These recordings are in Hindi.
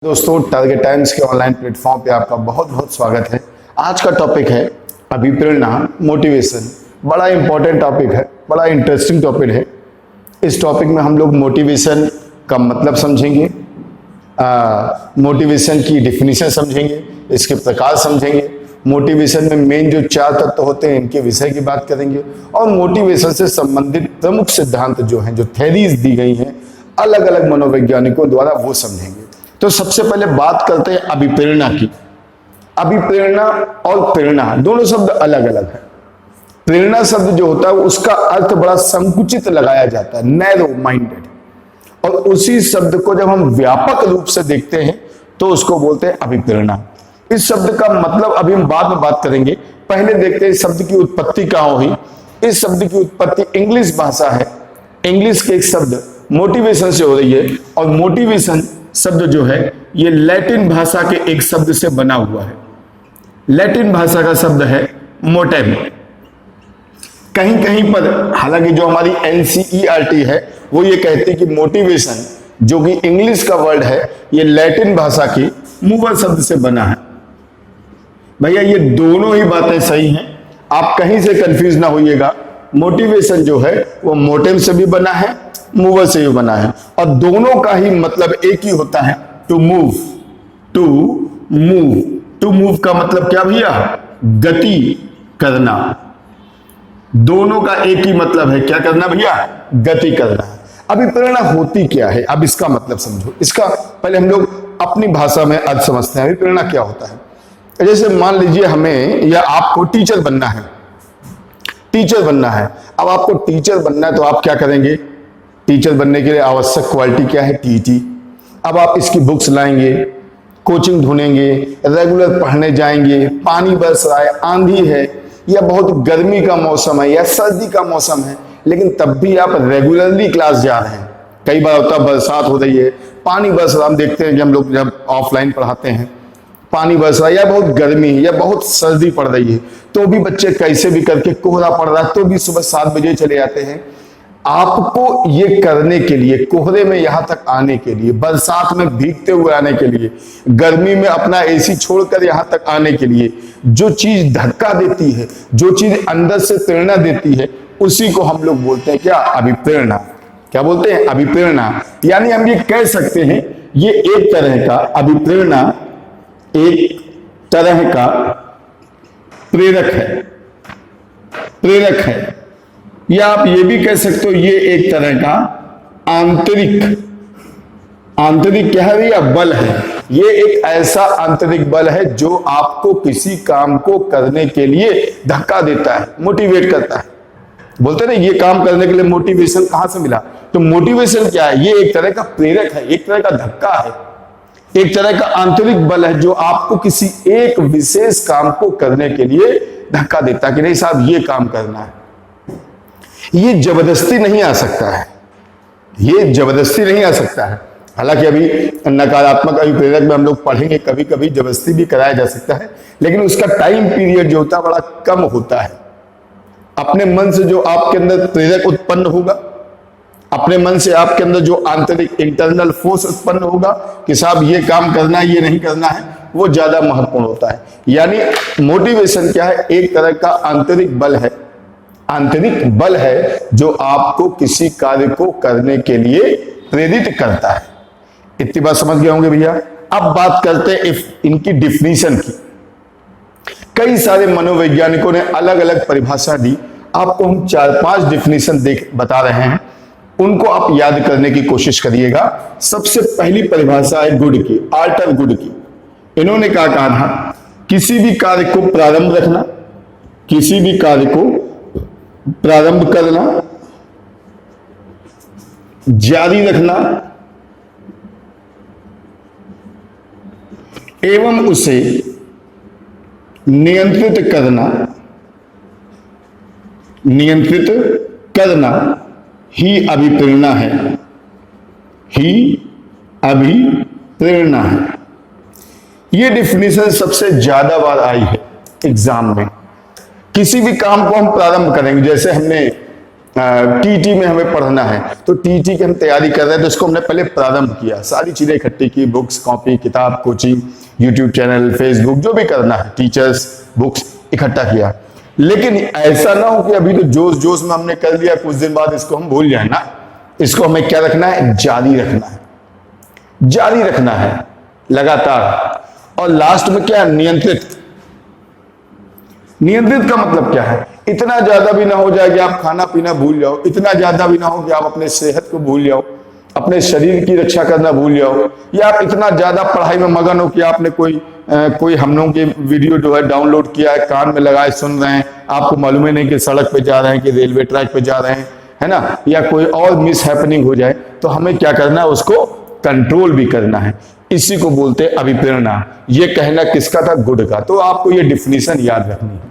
दोस्तों, टारगेट टाइम्स के ऑनलाइन प्लेटफॉर्म पे आपका बहुत बहुत स्वागत है। आज का टॉपिक है अभिप्रेरणा, मोटिवेशन। बड़ा इंपॉर्टेंट टॉपिक है, बड़ा इंटरेस्टिंग टॉपिक है। इस टॉपिक में हम लोग मोटिवेशन का मतलब समझेंगे, मोटिवेशन की डिफिनीशन समझेंगे, इसके प्रकार समझेंगे, मोटिवेशन में मेन जो 4 तत्व होते हैं इनके विषय की बात करेंगे, और मोटिवेशन से संबंधित प्रमुख सिद्धांत जो हैं, जो थ्योरीज दी गई हैं अलग अलग मनोवैज्ञानिकों द्वारा, वो समझेंगे। तो सबसे पहले बात करते हैं अभिप्रेरणा की। अभिप्रेरणा और प्रेरणा दोनों शब्द अलग अलग है। प्रेरणा शब्द जो होता है उसका अर्थ बड़ा संकुचित लगाया जाता है, नैरो माइंडेड, और उसी शब्द को जब हम व्यापक रूप से देखते हैं तो उसको बोलते हैं अभिप्रेरणा। इस शब्द का मतलब अभी हम बाद में बात करेंगे, पहले देखते हैं इस शब्द की उत्पत्ति कहां हुई। इस शब्द की उत्पत्ति इंग्लिश भाषा है, इंग्लिश के एक शब्द मोटिवेशन से हो रही है, और मोटिवेशन शब्द जो है ये लैटिन भाषा के एक शब्द से बना हुआ है। लैटिन भाषा का शब्द है मोटेम। कहीं कहीं पर हालांकि जो हमारी एनसीईआरटी है वो ये कहती है कि मोटिवेशन जो कि इंग्लिश का वर्ड है ये लैटिन भाषा की मूवर शब्द से बना है। भैया ये दोनों ही बातें सही हैं, आप कहीं से कंफ्यूज ना होइएगा। मोटिवेशन जो है वो मोटेम से भी बना है, मूवर से भी बना है, और दोनों का ही मतलब एक ही होता है, to move. To move, to move का मतलब क्या भैया? गति करना। दोनों का एक ही मतलब है, क्या करना भैया? गति करना। अभी प्रेरणा होती क्या है, अब इसका मतलब समझो। इसका पहले हम लोग अपनी भाषा में अर्थ समझते हैं। अभी प्रेरणा क्या होता है? जैसे मान लीजिए हमें या आपको टीचर बनना है, टीचर बनना है। अब आपको टीचर बनना है तो आप क्या करेंगे? टीचर बनने के लिए आवश्यक क्वालिटी क्या है? टीटी। अब आप इसकी बुक्स लाएंगे, कोचिंग ढूंढेंगे, रेगुलर पढ़ने जाएंगे, पानी बरस रहा है, आंधी है, या बहुत गर्मी का मौसम है, या सर्दी का मौसम है, लेकिन तब भी आप रेगुलरली क्लास जा रहे हैं। कई बार होता है बरसात हो रही है, पानी बरस रहा है, हम देखते हैं कि हम लोग जब ऑफलाइन पढ़ाते हैं, पानी बरस रहा है या बहुत गर्मी या बहुत सर्दी पड़ रही है, तो भी बच्चे कैसे भी करके, कोहरा पड़ रहा है तो भी सुबह 7 बजे चले जाते हैं। आपको ये करने के लिए, कोहरे में यहां तक आने के लिए, बरसात में भीगते हुए आने के लिए, गर्मी में अपना एसी छोड़कर यहां तक आने के लिए, जो चीज धक्का देती है, जो चीज अंदर से प्रेरणा देती है, उसी को हम लोग बोलते हैं क्या? अभिप्रेरणा। क्या बोलते हैं? अभिप्रेरणा। यानी हम ये कह सकते हैं ये एक तरह का अभिप्रेरणा, एक तरह का प्रेरक है, प्रेरक है, या आप ये भी कह सकते हो ये एक तरह का आंतरिक, आंतरिक क्या है या बल है। ये एक ऐसा आंतरिक बल है जो आपको किसी काम को करने के लिए धक्का देता है, मोटिवेट करता है। बोलते ना ये काम करने के लिए मोटिवेशन कहां से मिला? तो मोटिवेशन क्या है? ये एक तरह का प्रेरक है, एक तरह का धक्का है, एक तरह का आंतरिक बल है जो आपको किसी एक विशेष काम को करने के लिए धक्का देता है कि नहीं साहब ये काम करना है। ये जबरदस्ती नहीं आ सकता है, ये जबरदस्ती नहीं आ सकता है। हालांकि अभी नकारात्मक अभिप्रेरक में हम लोग पढ़ेंगे, कभी कभी जबरदस्ती भी कराया जा सकता है, लेकिन उसका टाइम पीरियड जो होता है बड़ा कम होता है। अपने मन से जो आपके अंदर प्रेरक उत्पन्न होगा, अपने मन से आपके अंदर जो आंतरिक इंटरनल फोर्स उत्पन्न होगा कि साहब ये काम करना है, ये नहीं करना है, वो ज्यादा महत्वपूर्ण होता है। यानी मोटिवेशन क्या है? एक तरह का आंतरिक बल है, आंतरिक बल है जो आपको किसी कार्य को करने के लिए प्रेरित करता है। इतनी बात समझ गए होंगे भैया। अब बात करते हैं इनकी डिफिनीशन की। कई सारे मनोवैज्ञानिकों ने अलग अलग परिभाषा दी, आपको हम 4-5 डिफिनीशन बता रहे हैं, उनको आप याद करने की कोशिश करिएगा। सबसे पहली परिभाषा है गुड की, आल्टर गुड की। इन्होंने क्या कहा था? किसी भी कार्य को प्रारंभ रखना, किसी भी कार्य को प्रारंभ करना, जारी रखना एवं उसे नियंत्रित करना, नियंत्रित करना ही अभिप्रेरणा है, ही अभिप्रेरणा है। यह डिफिनीशन सबसे ज्यादा बार आई है एग्जाम में। किसी भी काम को हम प्रारंभ करेंगे, जैसे हमने टीटी में हमें पढ़ना है, तो टीटी की हम तैयारी कर रहे हैं, तो इसको हमने पहले प्रारंभ किया, सारी चीजें इकट्ठी की, बुक्स, कॉपी, किताब, कोचिंग, यूट्यूब चैनल, फेसबुक, जो भी करना है, टीचर्स, बुक्स इकट्ठा किया। लेकिन ऐसा ना हो कि अभी तो जोश जोश में हमने कर लिया, कुछ दिन बाद इसको हम भूल जाए ना। इसको हमें क्या रखना है? जारी रखना है, जारी रखना है लगातार। और लास्ट में क्या? नियंत्रित। नियंत्रित का मतलब क्या है? इतना ज्यादा भी ना हो जाए कि आप खाना पीना भूल जाओ, इतना ज्यादा भी ना हो कि आप अपने सेहत को भूल जाओ, अपने शरीर की रक्षा करना भूल जाओ, या आप इतना ज्यादा पढ़ाई में मगन हो कि आपने कोई हम लोगों की वीडियो जो है डाउनलोड किया है, कान में लगाए सुन रहे हैं, आपको मालूम ही नहीं कि सड़क पे जा रहे हैं कि रेलवे ट्रैक पे जा रहे हैं, है ना, या कोई और मिस हैपनिंग हो जाए, तो हमें क्या करना है? उसको कंट्रोल भी करना है। इसी को बोलते हैं अभिप्रेरणा। ये कहना किसका था? गुड का। तो आपको ये डिफिनीशन याद रखनी है।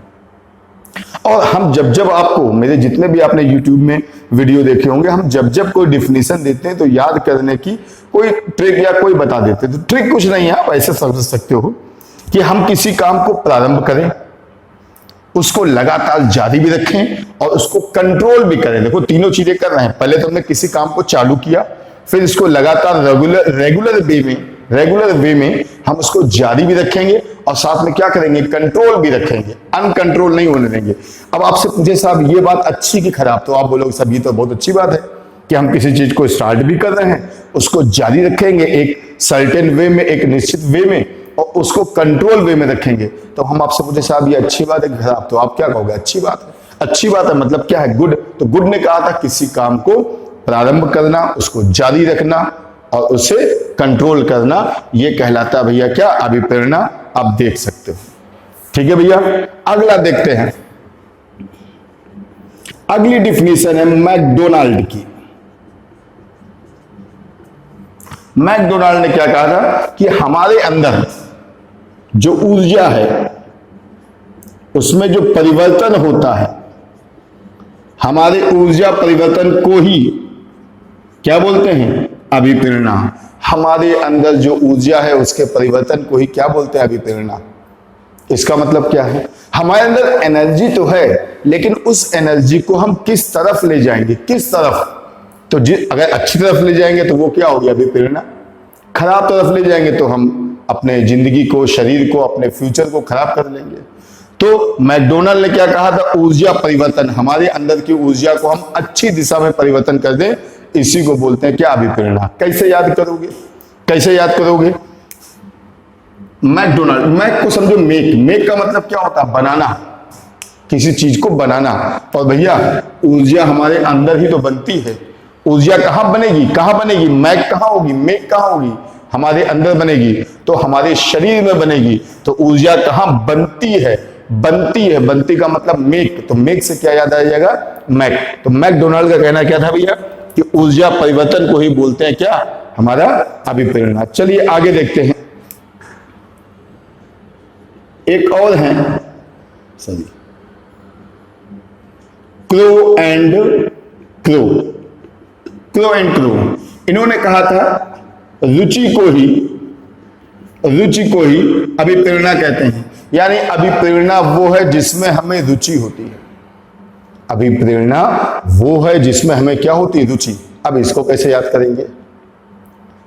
और हम जब जब आपको, मेरे जितने भी आपने YouTube में वीडियो देखे होंगे, हम जब जब कोई डिफिनीशन देते हैं तो याद करने की कोई ट्रिक या कोई बता देते हैं। तो ट्रिक कुछ नहीं है, आप ऐसे समझ सकते हो कि हम किसी काम को प्रारंभ करें, उसको लगातार जारी भी रखें और उसको कंट्रोल भी करें। देखो तीनों चीजें कर रहे हैं। पहले तो हमने किसी काम को चालू किया, फिर इसको लगातार रेगुलर वे में हम उसको जारी भी रखेंगे और साथ में क्या करेंगे? कंट्रोल भी रखेंगे, अनकंट्रोल नहीं होने देंगे। अब आपसे पूछे साहब ये बात अच्छी कि खराब, तो आप बोलोगे साहब ये तो बहुत अच्छी बात है कि हम किसी चीज को स्टार्ट भी कर रहे हैं, उसको जारी रखेंगे एक सर्टेन वे में, एक निश्चित वे में, और उसको कंट्रोल वे में रखेंगे। तो हम आपसे पूछे साहब ये अच्छी बात है कि खराब, तो आप क्या कहोगे? अच्छी बात है। अच्छी बात है मतलब क्या है? गुड। तो गुड ने कहा था किसी काम को प्रारंभ करना, उसको जारी रखना और उसे कंट्रोल करना, ये कहलाता भैया क्या? अभिप्रेरणा। आप देख सकते हो। ठीक है भैया, अगला देखते हैं। अगली डिफिनीशन है मैकडोनाल्ड की। मैकडोनाल्ड ने क्या कहा था कि हमारे अंदर जो ऊर्जा है उसमें जो परिवर्तन होता है, हमारे ऊर्जा परिवर्तन को ही क्या बोलते हैं? अभिप्रेरणा। हमारे अंदर जो ऊर्जा है उसके परिवर्तन को ही क्या बोलते हैं? अभिप्रेरणा। इसका मतलब क्या है? हमारे अंदर एनर्जी तो है, लेकिन उस एनर्जी को हम किस तरफ ले जाएंगे? किस तरफ? तो अगर अच्छी तरफ ले जाएंगे तो वो क्या होगी? अभिप्रेरणा। खराब तरफ ले जाएंगे तो हम अपने जिंदगी को, शरीर को, अपने फ्यूचर को खराब कर लेंगे। तो मैकडोनाल्ड ने क्या कहा था? ऊर्जा परिवर्तन। हमारे अंदर की ऊर्जा को हम अच्छी दिशा में परिवर्तन कर दें, इसी को बोलते हैं क्या? अभिप्रेरणा। कैसे याद करोगे? कैसे याद करोगे? मैकडोनाल्ड, मैक को समझो मेक। मेक का मतलब क्या होता है? बनाना, किसी चीज को बनाना। और भैया ऊर्जा हमारे अंदर ही तो बनती है। ऊर्जा कहां बनेगी? कहां बनेगी? मैक कहां होगी? मेक कहां होगी? हमारे अंदर बनेगी, तो हमारे शरीर में बनेगी। तो ऊर्जा कहां बनती है? बनती है। बनती का मतलब मेक। तो मेक से क्या याद आ जाएगा? मैक। तो मैकडोनाल्ड का कहना क्या था भैया कि ऊर्जा परिवर्तन को ही बोलते हैं क्या? हमारा अभिप्रेरणा। चलिए आगे देखते हैं। एक और है सही, crow and crow. Crow and crow, इन्होंने कहा था रुचि को ही अभिप्रेरणा कहते हैं। यानी अभिप्रेरणा वो है जिसमें हमें रुचि होती है। अभिप्रेरणा वो है जिसमें हमें क्या होती है? रुचि। अब इसको कैसे याद करेंगे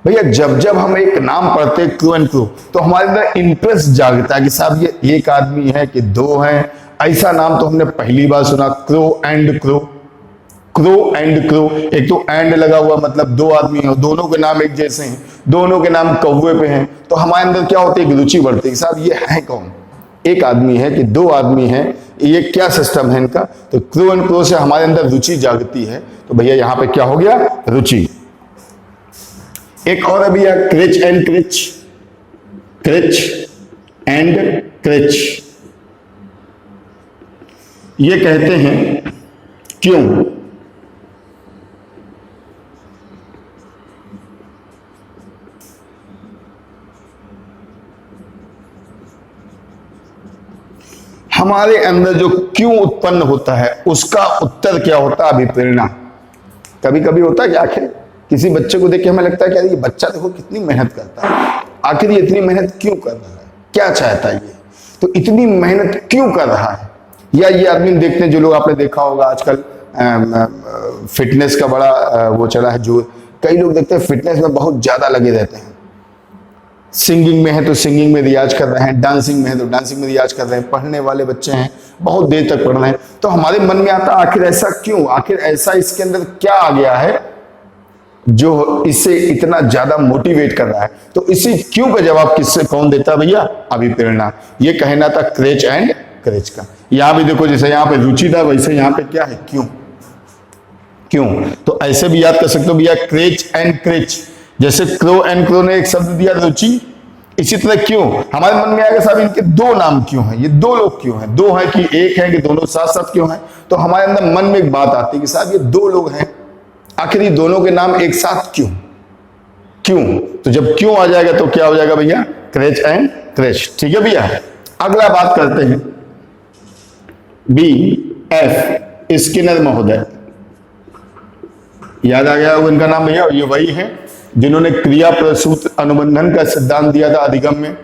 भैया? जब जब हम एक नाम पढ़ते हैं क्रो एंड क्रो, तो हमारे अंदर इंटरेस्ट जागता है कि साहब ये एक आदमी है कि दो हैं। ऐसा नाम तो हमने पहली बार सुना, crow and crow. Crow and crow, एक तो एंड लगा हुआ मतलब दो आदमी हैं, दोनों के नाम एक जैसे हैं, दोनों के नाम कौवे पे हैं। तो हमारे अंदर क्या होती है? एक रुचि बढ़ती है। साहब ये है कौन? एक आदमी है कि दो आदमी हैं? ये क्या सिस्टम है इनका? तो क्रो एंड क्रो से हमारे अंदर रुचि जागती है। तो भैया यहां पे क्या हो गया? रुचि। एक और है भैया क्रिच एंड क्रिच। क्रिच एंड क्रिच, ये कहते हैं क्यों? हमारे अंदर जो क्यों उत्पन्न होता है उसका उत्तर क्या होता है? अभिप्रेरणा। कभी कभी होता है कि आखिर किसी बच्चे को देख के हमें लगता है कि यार ये बच्चा देखो कितनी मेहनत करता है, आखिर ये इतनी मेहनत क्यों कर रहा है? क्या चाहता है ये? तो इतनी मेहनत क्यों कर रहा है? या ये आदमी देखते हैं, जो लोग आपने देखा होगा आजकल फिटनेस का बड़ा वो चला है, जो कई लोग देखते हैं फिटनेस में बहुत ज्यादा लगे रहते हैं। सिंगिंग में है तो सिंगिंग में रियाज कर रहे हैं, डांसिंग में है तो डांसिंग में रियाज कर रहे हैं, पढ़ने वाले बच्चे हैं बहुत देर तक पढ़ रहे हैं। तो हमारे मन में आता आखिर ऐसा क्यों, आखिर ऐसा इसके अंदर क्या आ गया है जो इसे इतना ज्यादा मोटिवेट कर रहा है। तो इसी क्यों का जवाब किससे कौन देता भैया, अभिप्रेरणा। ये कहना था क्रेच एंड क्रेच का। यहां भी देखो जैसे यहां पे रुचि था वैसे यहां पे क्या है, क्यों। क्यों तो ऐसे भी याद कर सकते हो भैया, क्रेच एंड क्रेच। जैसे क्रो एंड क्रो ने एक शब्द दिया रुचि, इसी तरह क्यों हमारे मन में आएगा साहब इनके दो नाम क्यों हैं, ये दो लोग क्यों हैं, दो हैं कि एक है कि दोनों साथ साथ क्यों हैं। तो हमारे अंदर मन में एक बात आती है कि साहब ये दो लोग हैं, आखिर ये दोनों के नाम एक साथ क्यों। क्यों तो जब क्यों आ जाएगा तो क्या हो जाएगा भैया, क्रेच एंड क्रेच। ठीक है भैया। अगला बात करते हैं बी एफ स्किनर महोदय। याद आ गया इनका नाम भैया, ये वही है जिन्होंने क्रिया प्रसूत अनुबंधन का सिद्धांत दिया था अधिगम में,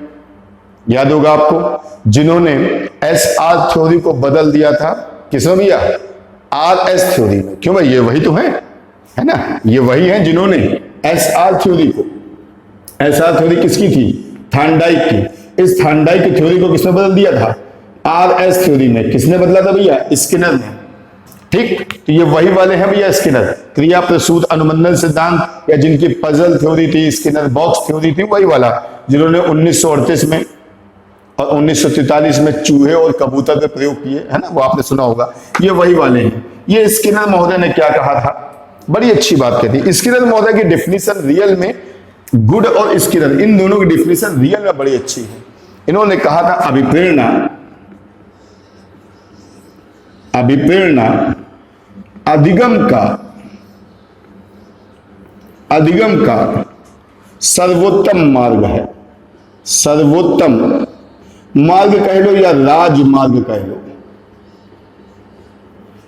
याद होगा आपको। जिन्होंने एस आर थ्योरी को बदल दिया था किसमें भैया, आर एस थ्योरी में। क्यों भाई ये वही तो है ना, ये वही है जिन्होंने एस आर थ्योरी को, एस आर थ्योरी किसकी थी, थार्नडाइक की। इस थार्नडाइक की थ्योरी को किसने बदल दिया था, आर एस थ्योरी में। किसने बदला था भैया, स्किनर ने। ठीक, तो ये वही वाले हैं भैया स्किनर, क्रिया प्रसूत अनुबंधन सिद्धांत या जिनकी पजल थ्योरी थी, स्किनर बॉक्स थ्योरी थी, वही वाला जिन्होंने 1938 में और 1943 में चूहे और कबूतर पे प्रयोग किए, है ना, वो आपने सुना होगा। ये वही वाले हैं। ये स्किनर महोदय ने क्या कहा था, बड़ी अच्छी बात कहती। स्किनर महोदय की डेफिनेशन रियल में, गुड और स्किनर इन दोनों की डेफिनेशन रियल में बड़ी अच्छी है। इन्होंने कहा था अभिप्रेरणा, अभिप्रेरणा अधिगम का सर्वोत्तम मार्ग है। सर्वोत्तम मार्ग कह लो या राजमार्ग कह लो,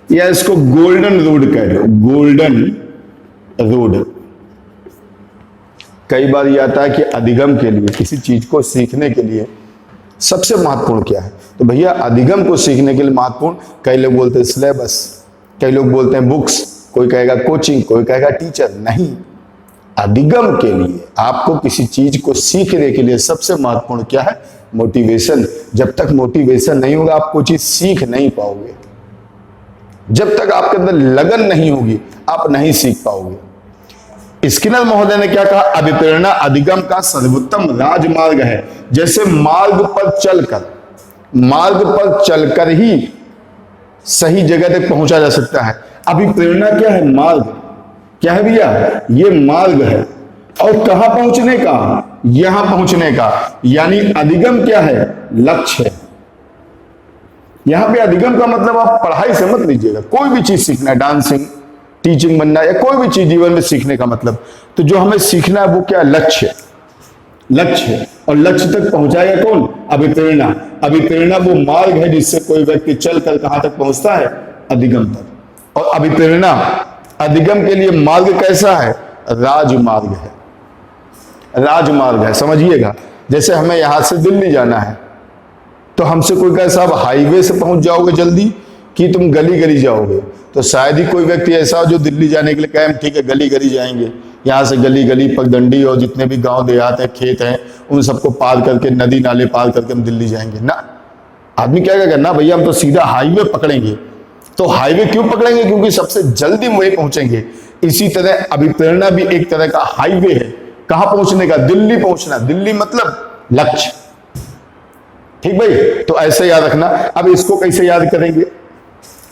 या इसको गोल्डन रोड कह लो, गोल्डन रोड। कई बार ये आता है कि अधिगम के लिए, किसी चीज को सीखने के लिए सबसे महत्वपूर्ण क्या है, तो भैया अधिगम को सीखने के लिए महत्वपूर्ण, कई लोग बोलते हैं सिलेबस, कई लोग बोलते हैं बुक्स, कोई कहेगा कोचिंग, कोई कहेगा टीचर। नहीं, अधिगम के लिए, आपको किसी चीज को सीखने के लिए सबसे महत्वपूर्ण क्या है, मोटिवेशन। जब तक मोटिवेशन नहीं होगा आप कोई चीज सीख नहीं पाओगे। जब तक आपके अंदर लगन नहीं होगी आप नहीं सीख पाओगे। स्किनर महोदय ने क्या कहा, अभिप्रेरणा अधिगम का सर्वोत्तम राजमार्ग है। जैसे मार्ग पर चलकर ही सही जगह तक पहुंचा जा सकता है। अभिप्रेरणा क्या है, मार्ग क्या है भैया, ये मार्ग है। और कहां पहुंचने का, यहां पहुंचने का, यानी अधिगम क्या है, लक्ष्य है। यहां पे अधिगम का मतलब आप पढ़ाई से मत लीजिएगा, कोई भी चीज सीखना है, डांसिंग, टीचिंग बनना या कोई भी चीज जीवन में सीखने का मतलब, तो जो हमें सीखना है वो क्या, लक्ष्य, लक्ष्य। और लक्ष्य तक पहुंचाएगा कौन, अभिप्रेरणा। अभिप्रेरणा वो मार्ग है जिससे कोई व्यक्ति चलकर कहां तक पहुंचता है, अधिगम तक। और अभिप्रेरणा अधिगम के लिए मार्ग कैसा है, राजमार्ग है, राजमार्ग है, समझिएगा। जैसे हमें यहां से दिल्ली जाना है तो हमसे कोई कहे साहब हाईवे से पहुंच जाओगे जल्दी कि तुम गली गली जाओगे, तो शायद ही कोई व्यक्ति ऐसा हो जो दिल्ली जाने के लिए कहे ठीक है गली गली जाएंगे, यहाँ से गली गली पगडंडी और जितने भी गांव देहात हैं, खेत हैं, उन सबको पार करके, नदी नाले पार करके हम दिल्ली जाएंगे ना। आदमी क्या कहेगा, ना भैया हम तो सीधा हाईवे पकड़ेंगे। तो हाईवे क्यों पकड़ेंगे, क्योंकि सबसे जल्दी वहीं पहुंचेंगे। इसी तरह अभिप्रेरणा भी एक तरह का हाईवे है, कहां पहुंचने का, दिल्ली पहुंचना। दिल्ली मतलब लक्ष्य। ठीक भाई, तो ऐसे याद रखना। अब इसको कैसे याद करेंगे,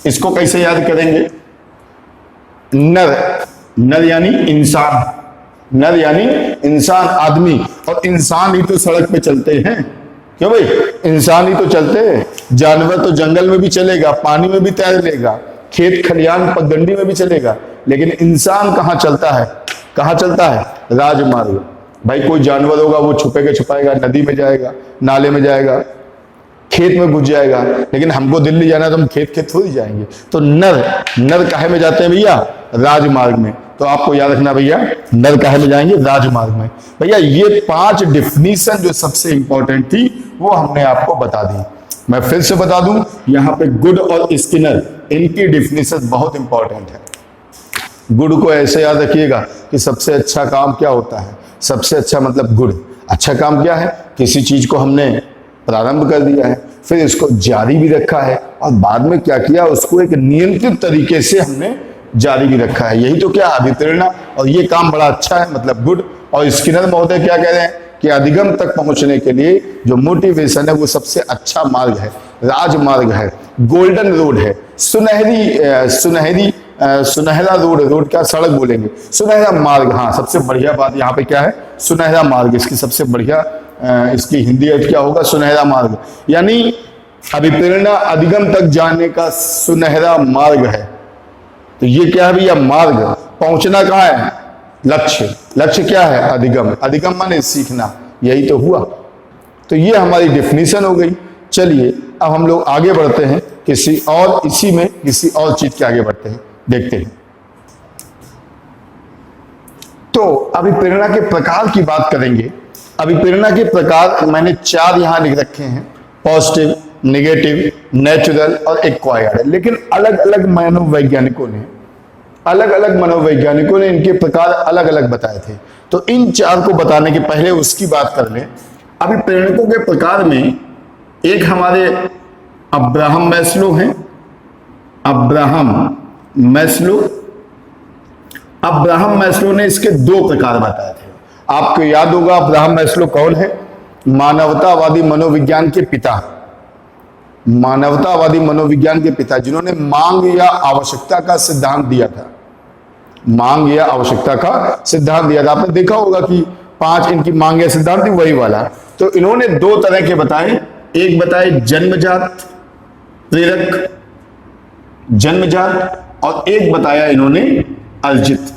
इसको कैसे याद करेंगे, नर, नर यानी इंसान, नर यानी इंसान, आदमी। और इंसान ही तो सड़क पे चलते हैं, क्यों भाई, इंसान ही तो चलते हैं। जानवर तो जंगल में भी चलेगा, पानी में भी तैर लेगा, खेत खलियान पगडंडी में भी चलेगा, लेकिन इंसान कहां चलता है, कहां चलता है, राजमार्ग। भाई कोई जानवर होगा वो छुपे के छुपाएगा, नदी में जाएगा, नाले में जाएगा, खेत में घुस जाएगा, लेकिन हमको दिल्ली जाना है तो हम खेत खेत थोड़ी जाएंगे। तो नर, नर काहे में जाते हैं भैया, राजमार्ग में। तो आपको याद रखना भैया, नर काहे में जाएंगे, राजमार्ग में। भैया ये 5 डिफिनीशन जो सबसे इंपॉर्टेंट थी वो हमने आपको बता दी। मैं फिर से बता दूं, यहाँ पे गुड और स्किनर इनकी डिफिनेशन बहुत इंपॉर्टेंट है। गुड को ऐसे याद रखिएगा कि सबसे अच्छा काम क्या होता है, सबसे अच्छा मतलब गुड। अच्छा काम क्या है, किसी चीज को हमने प्रारंभ कर दिया है, फिर इसको जारी भी रखा है, और बाद में क्या किया, उसको एक नियंत्रित तरीके से हमने जारी भी रखा है। यही तो क्या, अभिप्रेरणा। और ये काम बड़ा अच्छा है, मतलब गुड। और स्किनर महोदय क्या कह रहे हैं कि अधिगम तक पहुंचने के लिए जो मोटिवेशन है वो सबसे अच्छा मार्ग है, राजमार्ग है, गोल्डन रोड है, सुनहरा रोड क्या सड़क बोलेंगे, सुनहरा मार्ग। हाँ, सबसे बढ़िया बात यहाँ पे क्या है, सुनहरा मार्ग। इसकी सबसे बढ़िया इसकी हिंदी अर्थ क्या होगा, सुनहरा मार्ग। यानी अभिप्रेरणा अधिगम तक जाने का सुनहरा मार्ग है। तो ये क्या है भैया, मार्ग। पहुंचना कहाँ है, लक्ष्य। लक्ष्य क्या है, अधिगम। अधिगम माने सीखना, यही तो हुआ। तो ये हमारी डेफिनेशन हो गई। चलिए अब हम लोग आगे बढ़ते हैं, किसी और इसी में किसी और चीज के आगे बढ़ते हैं, देखते हैं। तो अभिप्रेरणा के प्रकार की बात करेंगे। अभिप्रेरणा के प्रकार मैंने 4 यहां लिख रखे हैं, पॉजिटिव, नेगेटिव, नेचुरल और एक्वायर्ड। लेकिन अलग अलग मनोवैज्ञानिकों ने इनके प्रकार अलग अलग बताए थे। तो इन 4 को बताने के पहले उसकी बात कर लें। अभिप्रेरणकों के प्रकार में एक हमारे अब्राहम मैस्लो हैं। अब्राहम मैस्लो ने इसके 2 प्रकार बताए थे। आपको याद होगा अब्राहम मैस्लो कौन है, मानवतावादी मनोविज्ञान के पिता। मानवतावादी मनोविज्ञान के पिता, जिन्होंने मांग या आवश्यकता का सिद्धांत दिया था। मांग या आवश्यकता का सिद्धांत दिया था। आपने देखा होगा कि 5 इनकी मांग या सिद्धांत थी, वही वाला। तो इन्होंने 2 तरह के बताए। एक बताए जन्मजात प्रेरक, जन्मजात, और एक बताया इन्होंने अर्जित।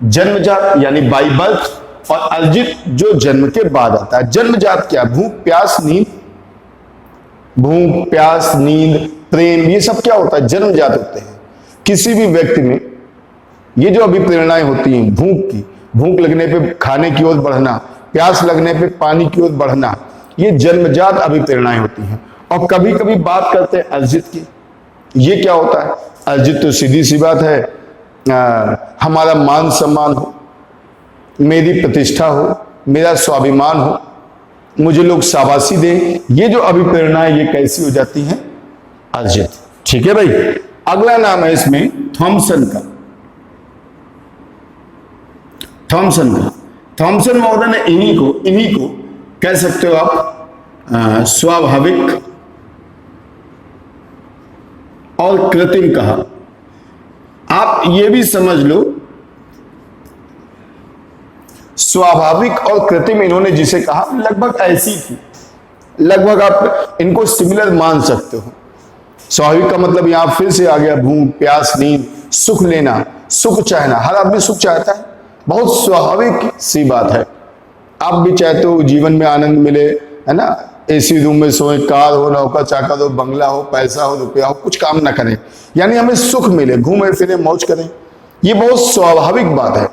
जन्मजात यानी बाई बर्थ, और अर्जित जो जन्म के बाद आता है। जन्मजात क्या, भूख प्यास नींद प्रेम, ये सब क्या होता है, जन्मजात होते हैं। किसी भी व्यक्ति में ये जो अभिप्रेरणाएं होती हैं, भूख लगने पे खाने की ओर बढ़ना, प्यास लगने पे पानी की ओर बढ़ना, ये जन्मजात अभिप्रेरणाएं होती हैं। और कभी कभी बात करते हैं अर्जित की। ये क्या होता है, अर्जित तो सीधी सी बात है, हमारा मान सम्मान हो, मेरी प्रतिष्ठा हो, मेरा स्वाभिमान हो, मुझे लोग शाबाशी दें, ये जो अभिप्रेरणाएं ये कैसी हो जाती हैं, अर्जित। ठीक है भाई। अगला नाम है इसमें थॉमसन का। थॉमसन महोदय ने इन्हीं को कह सकते हो आप स्वाभाविक और कृत्रिम कहा। आप ये भी समझ लो, स्वाभाविक और कृत्रिम इन्होंने जिसे कहा लगभग ऐसी थी, लगभग आप इनको सिमिलर मान सकते हो। स्वाभाविक का मतलब यहां फिर से आ गया, भूख प्यास नींद, सुख लेना, सुख चाहना। हर आदमी सुख चाहता है, बहुत स्वाभाविक सी बात है। आप भी चाहते हो जीवन में आनंद मिले, है ना, एसी रूम में सोए, कार हो, नौका चाकर हो, बंगला हो, पैसा हो, रुपया हो, कुछ काम ना करें, यानी हमें सुख मिले, घूमे फिरे, मौज करें। ये बहुत स्वाभाविक बात है।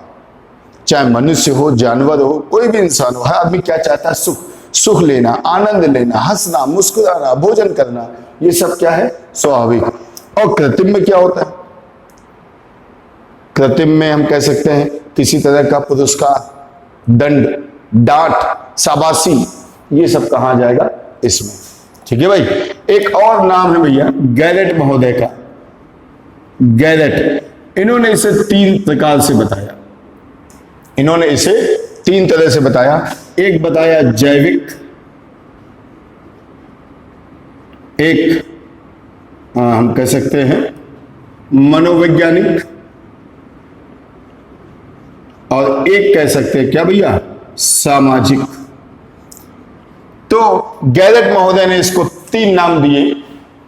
चाहे मनुष्य हो, जानवर हो, कोई भी इंसान हो, हर आदमी क्या चाहता है, सुख लेना, आनंद लेना, हंसना, मुस्कुराना, भोजन करना, ये सब क्या है, स्वाभाविक। और कृत्रिम में क्या होता है, कृत्रिम में हम कह सकते हैं किसी तरह का पुरस्कार, दंड, डांट, शाबाशी, ये सब कहा जाएगा इसमें। ठीक है भाई। एक और नाम है भैया गैरेट महोदय का। गैरेट, इन्होंने इसे 3 प्रकार से बताया। इन्होंने इसे 3 तरह से बताया। एक बताया जैविक, एक हम कह सकते हैं मनोवैज्ञानिक, और एक कह सकते हैं क्या भैया, सामाजिक। तो गैरेट महोदय ने इसको 3 नाम दिए,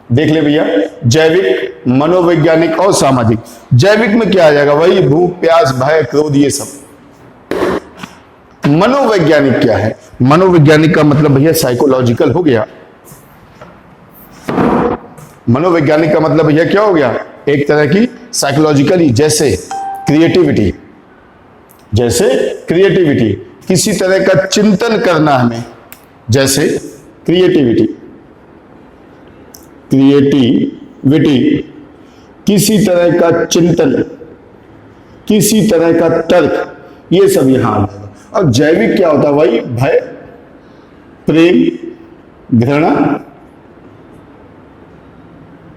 देख ले भैया, जैविक, मनोवैज्ञानिक और सामाजिक। जैविक में क्या आ जाएगा, वही भूख प्यास भय क्रोध, ये सब। मनोवैज्ञानिक क्या है, मनोवैज्ञानिक का मतलब भैया साइकोलॉजिकल हो गया। मनोवैज्ञानिक का मतलब भैया क्या हो गया, एक तरह की साइकोलॉजिकली, जैसे क्रिएटिविटी, किसी तरह का चिंतन करना हमें, जैसे क्रिएटिविटी। क्रिएटिविटी, किसी तरह का चिंतन, किसी तरह का तर्क, ये सब यहां आ जाएगा। और जैविक क्या होता है भाई? भय, प्रेम, घृणा,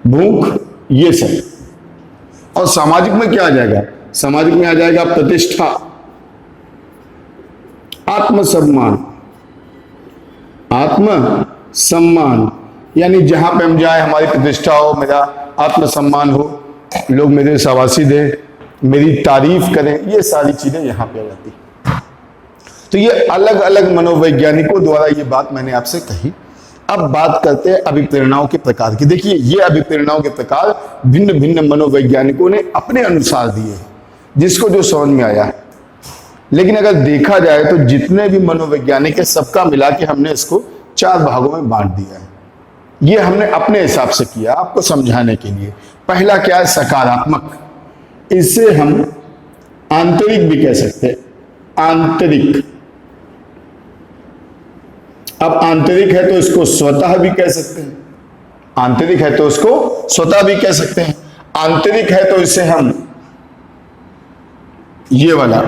भूख, ये सब। और सामाजिक में क्या आ जाएगा? सामाजिक में आ जाएगा प्रतिष्ठा, आत्मसम्मान, आत्मसम्मान, यानी जहां पे हम जाए हमारी प्रतिष्ठा हो, मेरा आत्मसम्मान हो, लोग मेरे शाबाशी दे, मेरी तारीफ करें, ये सारी चीजें यहां पे आ जाती हैं। तो ये अलग अलग मनोवैज्ञानिकों द्वारा ये बात मैंने आपसे कही। अब बात करते हैं अभिप्रेरणाओं के प्रकार की। देखिए, ये अभिप्रेरणाओं के प्रकार भिन्न भिन्न मनोवैज्ञानिकों ने अपने अनुसार दिए हैं, जिसको जो समझ में आया है। लेकिन अगर देखा जाए तो जितने भी मनोवैज्ञानिक है, सबका मिला के हमने इसको 4 भागों में बांट दिया है। ये हमने अपने हिसाब से किया आपको समझाने के लिए। पहला क्या है? सकारात्मक। इसे हम आंतरिक भी कह सकते हैं, आंतरिक। अब आंतरिक है तो इसको स्वतः भी कह सकते हैं, आंतरिक है तो उसको स्वतः भी कह सकते हैं। आंतरिक है तो इसे हम ये वाला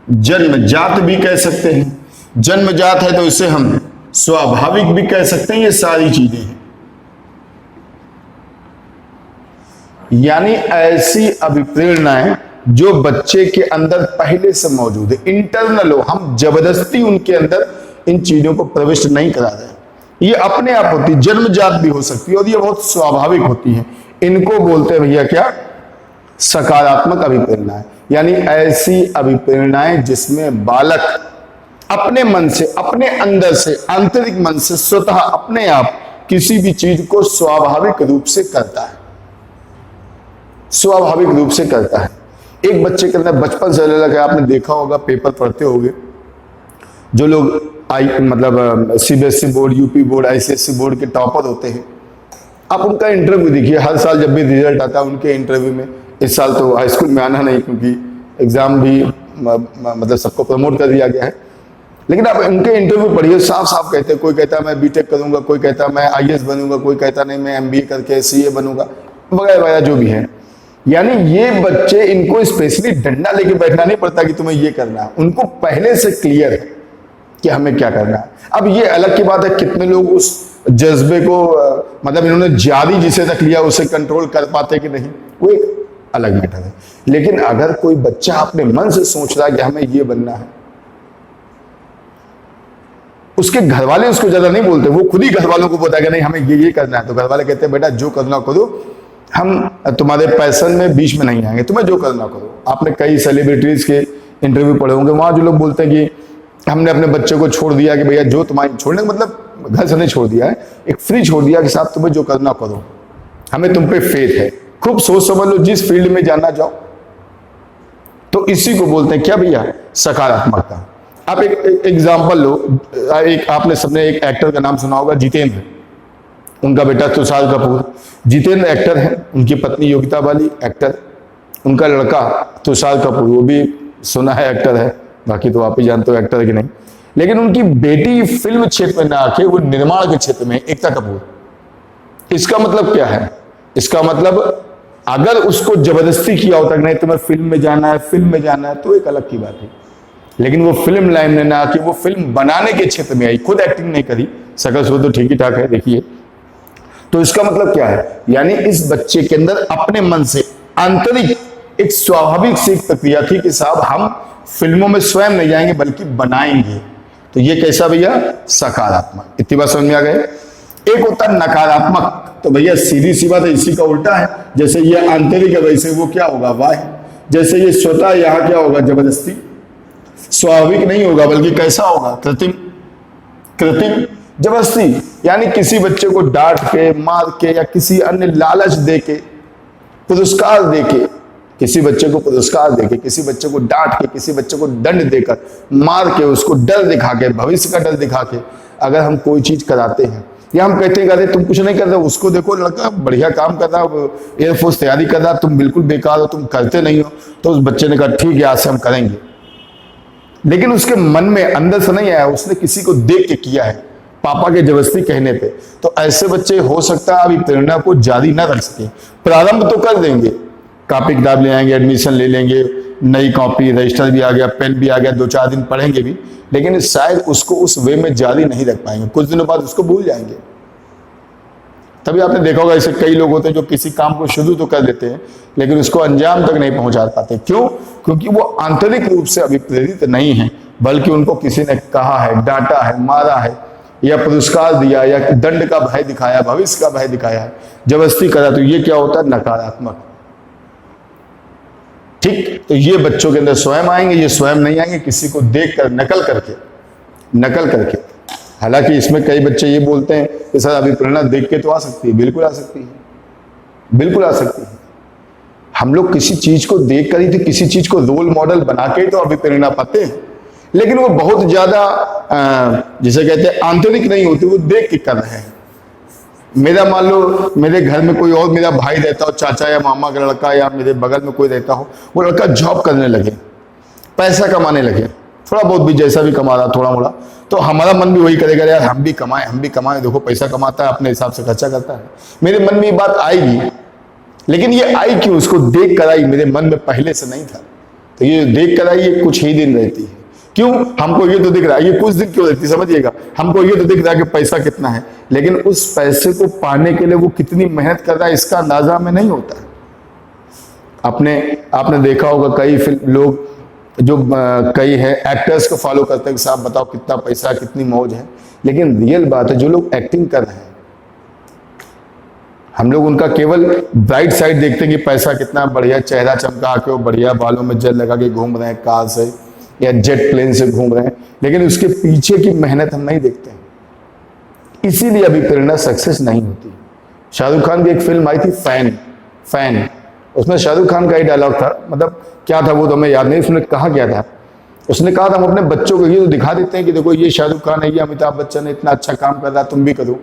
जन्मजात भी कह सकते हैं, जन्मजात है तो इसे हम स्वाभाविक भी कह सकते हैं। ये सारी चीजें हैं, यानी ऐसी अभिप्रेरणाएं जो बच्चे के अंदर पहले से मौजूद है, इंटरनल हो, हम जबरदस्ती उनके अंदर इन चीजों को प्रविष्ट नहीं करा रहे। ये अपने आप होती है, जन्मजात भी हो सकती है और ये बहुत स्वाभाविक होती है। इनको बोलते हैं भैया क्या? सकारात्मक अभिप्रेरणाएं। यानी ऐसी अभिप्रेरणाएं जिसमें बालक अपने मन से, अपने अंदर से, आंतरिक मन से स्वतः अपने आप किसी भी चीज को स्वाभाविक रूप से करता है, स्वाभाविक रूप से करता है। एक बच्चे के अंदर बचपन से लगा, आपने देखा होगा, पेपर पढ़ते होंगे, जो लोग मतलब CBSE board, UP board, ICSE board के टॉपर होते हैं, आप उनका इंटरव्यू देखिए। हर साल जब भी रिजल्ट आता है उनके इंटरव्यू में, इस साल तो हाई स्कूल में आना नहीं क्योंकि एग्जाम भी मतलब सबको प्रमोट कर दिया गया है, लेकिन आप उनके इंटरव्यू पढ़िए, साफ साफ कहते हैं। कोई कहता है मैं बीटेक करूंगा, कोई कहता है मैं आईएएस बनूंगा, कोई कहता नहीं मैं एमबीए करके सीए बनूंगा, वगैरह वगैरह जो भी है। यानी ये बच्चे, इनको स्पेशली डंडा लेके बैठना नहीं पड़ता कि तुम्हें ये करना है, उनको पहले से क्लियर है कि हमें क्या करना है। अब ये अलग की बात है कितने लोग उस जज्बे को मतलब इन्होंने जारी जिसे तक लिया उसे कंट्रोल कर पाते कि नहीं, वो एक अलग मैटर है। लेकिन अगर कोई बच्चा अपने मन से सोच रहा है कि हमें ये बनना है, उसके घर वाले उसको ज्यादा नहीं बोलते, वो खुद ही घर वालों को बताया कि नहीं हमें ये करना है, तो घर वाले कहते हैं बेटा जो करना करो, हम तुम्हारे पैशन में बीच में नहीं आएंगे, तुम्हें जो करना करो। आपने कई सेलिब्रिटीज के इंटरव्यू पढ़े होंगे, वहां जो लोग बोलते हैं कि हमने अपने बच्चे को छोड़ दिया कि भैया जो तुम्हारी, छोड़ने का मतलब घर से नहीं छोड़ दिया है, एक फ्री छोड़ दिया कि साहब तुम्हें जो करना करो, हमें तुम पे फेथ है, खूब सोच समझ लो जिस फील्ड में जाना जाओ। तो इसी को बोलते हैं क्या भैया? सकारात्मकता। आप एक एग्जाम्पल लो, एक आपने सबने एक एक्टर का नाम सुना होगा, जितेंद्र, उनका बेटा तुषार कपूर। जितेंद्र एक्टर है, उनकी पत्नी योगिता बाली एक्टर, उनका लड़का तुषार कपूर वो भी सुना है एक्टर है, बाकी तो आप ही जानते हो एक्टर है कि नहीं। लेकिन उनकी बेटी फिल्म क्षेत्र में ना आके वो निर्माण के क्षेत्र में, एकता कपूर। इसका मतलब क्या है? इसका मतलब अगर उसको जबरदस्ती किया होता कि नहीं तुम्हें फिल्म में जाना है, फिल्म में जाना है, तो एक अलग की बात है। लेकिन वो फिल्म लाइन में ना आके वो फिल्म बनाने के क्षेत्र में आई, खुद एक्टिंग नहीं करी, शकल सूरत तो ठीक ही ठाक है देखिए। तो इसका मतलब क्या है? यानी इस बच्चे के अंदर अपने मन से आंतरिक एक स्वाभाविक सी प्रक्रिया थी कि साहब हम फिल्मों में स्वयं नहीं जाएंगे बल्कि बनाएंगे। तो ये कैसा भैया? सकारात्मक। इतनी बात समझ में आ गए। एक होता है नकारात्मक, तो भैया सीधी सी बात है, इसी का उल्टा है। जैसे ये आंतरिक है वैसे वो क्या होगा? वाह। जैसे ये स्वतः, यहां क्या होगा? जबरदस्ती। स्वाभाविक नहीं होगा बल्कि कैसा होगा? कृत्रिम। कृत्रिम जबरदस्ती, यानी किसी बच्चे को डांट के, मार के या किसी अन्य लालच देके, पुरस्कार देके, किसी बच्चे को पुरस्कार देके, किसी बच्चे को डांट के, किसी बच्चे को दंड देकर, मार के, उसको डर दिखा के, भविष्य का डर दिखा के अगर हम कोई चीज कराते हैं, या हम कहते हैं तुम कुछ नहीं कर रहे, उसको देखो लड़का बढ़िया काम कर रहा है, एयरफोर्स तैयारी कर रहा है, तुम बिल्कुल बेकार हो, तुम करते नहीं हो, तो उस बच्चे ने कहा ठीक है आज से हम करेंगे। लेकिन उसके मन में अंदर से नहीं आया, उसने किसी को देख के किया है, पापा के जबरदस्ती कहने पे। तो ऐसे बच्चे हो सकता है अभी प्रेरणा को जारी ना रख सके, प्रारंभ तो कर देंगे, कॉपी किताब ले आएंगे, एडमिशन ले लेंगे, नई कॉपी रजिस्टर भी आ गया, पेन भी आ गया, 2-4 दिन पढ़ेंगे भी, लेकिन शायद उसको उस वे में जारी नहीं रख पाएंगे, कुछ दिनों बाद उसको भूल जाएंगे। तभी आपने देखा होगा ऐसे कई लोग होते हैं जो किसी काम को शुरू तो कर देते हैं लेकिन उसको अंजाम तक नहीं पहुंचा पाते। क्यों? क्योंकि वो आंतरिक रूप से अभी प्रेरित नहीं है, बल्कि उनको किसी ने कहा है, डांटा है, मारा है, या पुरस्कार दिया, या दंड का भय दिखाया, भविष्य का भय दिखाया है, जबरदस्ती करा, तो ये क्या होता है? नकारात्मक। ठीक, तो ये बच्चों के अंदर स्वयं आएंगे, ये स्वयं नहीं आएंगे, किसी को देखकर नकल करके। हालांकि इसमें कई बच्चे ये बोलते हैं कि सर अभी प्रेरणा देख के तो आ सकती है, बिल्कुल आ सकती है, बिल्कुल आ सकती है। हम लोग किसी चीज को देख कर ही तो किसी चीज को रोल मॉडल बना के ही तो अभी प्रेरणा पाते हैं, लेकिन वो बहुत ज्यादा जिसे कहते हैं आंतरिक नहीं होती, वो देख के कर रहे हैं। मेरा मान लो मेरे घर में कोई और मेरा भाई रहता हो, चाचा या मामा का लड़का, या मेरे बगल में कोई रहता हो, वो लड़का जॉब करने लगे, पैसा कमाने लगे, थोड़ा बहुत भी जैसा भी कमा रहा थोड़ा मोड़ा, तो हमारा मन भी वही करेगा, यार हम भी कमाएं, देखो पैसा कमाता है, अपने हिसाब से खर्चा करता है। मेरे मन में ये बात आएगी, लेकिन ये आई क्यों? उसको देख कर आई, मेरे मन में पहले से नहीं था। तो ये देख कर आई, ये कुछ ही दिन रहती है। क्यों? हमको ये तो दिख रहा है, ये कुछ दिन क्यों रहती है समझिएगा, हमको ये तो दिख रहा है कि पैसा कितना है, लेकिन उस पैसे को पाने के लिए वो कितनी मेहनत कर रहा है इसका अंदाजा में नहीं होता। आपने देखा होगा कई फिल्म लोग जो कई है एक्टर्स को फॉलो करते हैं कि साहब बताओ कितना पैसा, कितनी मौज है, लेकिन रियल बात है जो लोग एक्टिंग कर रहे हैं, हम लोग उनका केवल ब्राइट साइड देखते हैं कि पैसा कितना बढ़िया, चेहरा चमका के वो बढ़िया बालों में जेल लगा के घूम रहे हैं, कार से या जेट प्लेन से घूम रहे हैं, लेकिन उसके पीछे की मेहनत हम नहीं देखते हैं। इसीलिए अभी प्रेरणा सक्सेस नहीं होती। शाहरुख खान की एक फिल्म आई थी फैन, उसमें शाहरुख खान का ही डायलॉग था, मतलब क्या था वो तो हमें याद नहीं, उसने कहा क्या था, उसने कहा था हम अपने बच्चों को ये तो दिखा देते हैं कि देखो ये शाहरुख खान है, ये अमिताभ बच्चन है, इतना अच्छा काम कर रहा है, तुम भी करो,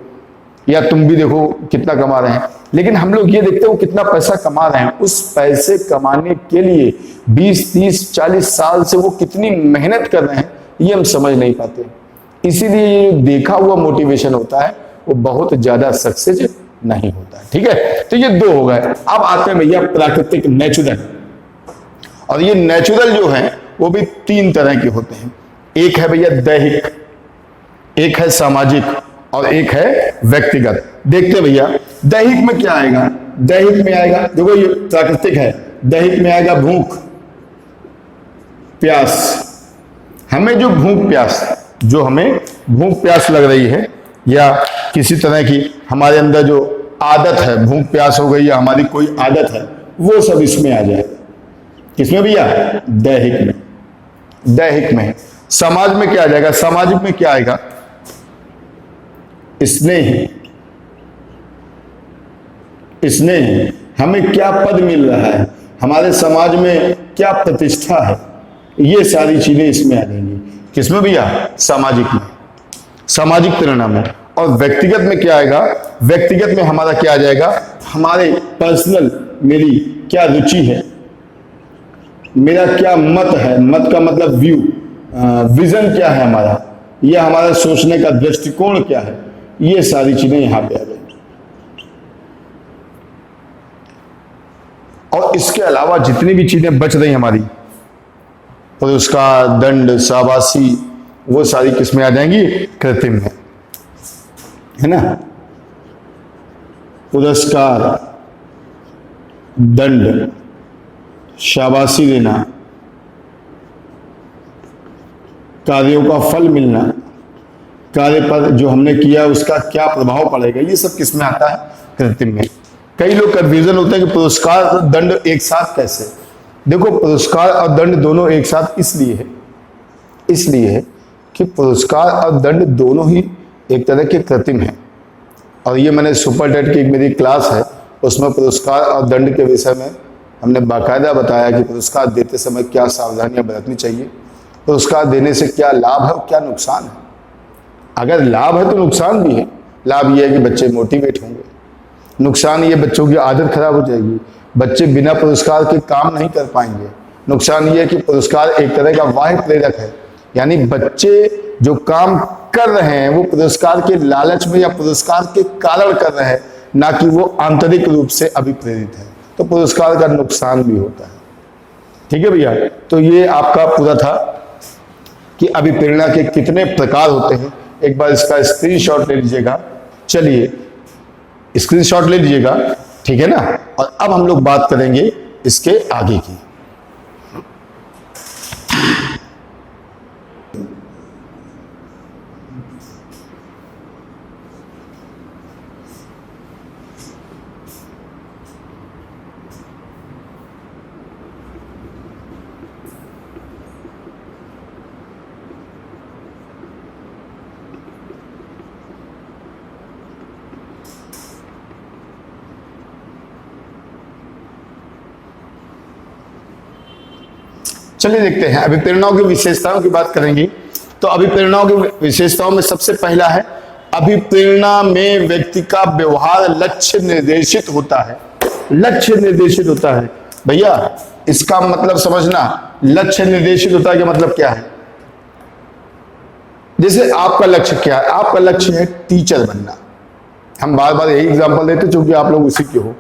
या तुम भी देखो कितना कमा रहे हैं, लेकिन हम लोग ये देखते हैं वो कितना पैसा कमा रहे हैं, उस पैसे कमाने के लिए 20, 30, 40 साल से वो कितनी मेहनत कर रहे हैं ये हम समझ नहीं पाते। इसीलिए ये देखा हुआ मोटिवेशन होता है वो बहुत ज्यादा सक्सेस नहीं होता है। ठीक है, तो ये दो हो गए। अब आते हैं भैया प्राकृतिक, नेचुरल। और ये नेचुरल जो है वो भी 3 तरह के होते हैं। एक है भैया दैहिक, एक है सामाजिक, और एक है व्यक्तिगत। देखते भैया दैहिक में क्या आएगा। दैहिक में आएगा, देखो ये प्राकृतिक है, दैहिक में आएगा भूख प्यास। हमें जो हमें भूख प्यास लग रही है, या किसी तरह की हमारे अंदर जो आदत है, भूख प्यास हो गई या हमारी कोई आदत है, वो सब इसमें आ जाएगा। किसमें भैया? दैहिक में। समाज में क्या आ जाएगा? सामाजिक में क्या आएगा? स्नेह। हमें क्या पद मिल रहा है, हमारे समाज में क्या प्रतिष्ठा है, ये सारी चीजें इसमें आ जाएंगी। किसमें भैया? सामाजिक में, सामाजिक प्रेरणा में। और व्यक्तिगत में क्या आएगा? व्यक्तिगत में हमारा क्या आ जाएगा? हमारे पर्सनल, मेरी क्या रुचि है, मेरा क्या मत है, मत का मतलब व्यू, विजन क्या है हमारा, या हमारा सोचने का दृष्टिकोण क्या है, ये सारी चीजें यहां पे आ जाएंगी। और इसके अलावा जितनी भी चीजें बच रही हमारी, पुरस्कार, दंड, शाबाशी, वो सारी किसमें आ जाएंगी? कृत्रिम में, है ना। पुरस्कार, दंड, शाबाशी देना, कार्यों का फल मिलना, कार्य पर जो हमने किया उसका क्या प्रभाव पड़ेगा, ये सब किसमें आता है? कृत्रिम में। कई लोग कंफ्यूजन होते हैं कि पुरस्कार और दंड एक साथ कैसे। देखो पुरस्कार और दंड दोनों एक साथ इसलिए है कि पुरस्कार और दंड दोनों ही एक तरह के कृत्रिम है। और ये मैंने सुपर टेट की एक मेरी क्लास है, उसमें पुरस्कार और दंड के विषय में हमने बाकायदा बताया कि पुरस्कार देते समय क्या सावधानियां बरतनी चाहिए, पुरस्कार देने से क्या लाभ है और क्या नुकसान है। अगर लाभ है तो नुकसान भी है। लाभ ये है कि बच्चे मोटिवेट होंगे, नुकसान ये बच्चों की आदत खराब हो जाएगी, बच्चे बिना पुरस्कार के काम नहीं कर पाएंगे। नुकसान ये है कि पुरस्कार एक तरह का बाह्य प्रेरक है, यानी बच्चे जो काम कर रहे हैं वो पुरस्कार के लालच में या पुरस्कार के कारण कर रहे हैं, ना कि वो आंतरिक रूप से अभिप्रेरित है, तो पुरस्कार का नुकसान भी होता है। ठीक है भैया, तो ये आपका पूरा था कि अभिप्रेरणा के कितने प्रकार होते हैं। एक बार इसका स्क्रीनशॉट ले लीजिएगा, चलिए स्क्रीनशॉट ले लीजिएगा, ठीक है ना। और अब हम लोग बात करेंगे इसके आगे की। चलिए देखते हैं, अभिप्रेरणाओं की विशेषताओं की बात करेंगे। तो अभिप्रेरणाओं की विशेषताओं में सबसे पहला है, अभिप्रेरणा में व्यक्ति का व्यवहार लक्ष्य निर्देशित होता है। लक्ष्य निर्देशित होता है भैया, इसका मतलब समझना, लक्ष्य निर्देशित होता है, क्या मतलब क्या है? जैसे आपका लक्ष्य क्या है? आपका लक्ष्य है टीचर बनना। हम बार बार यही एग्जांपल देते क्योंकि आप लोग उसी के हो।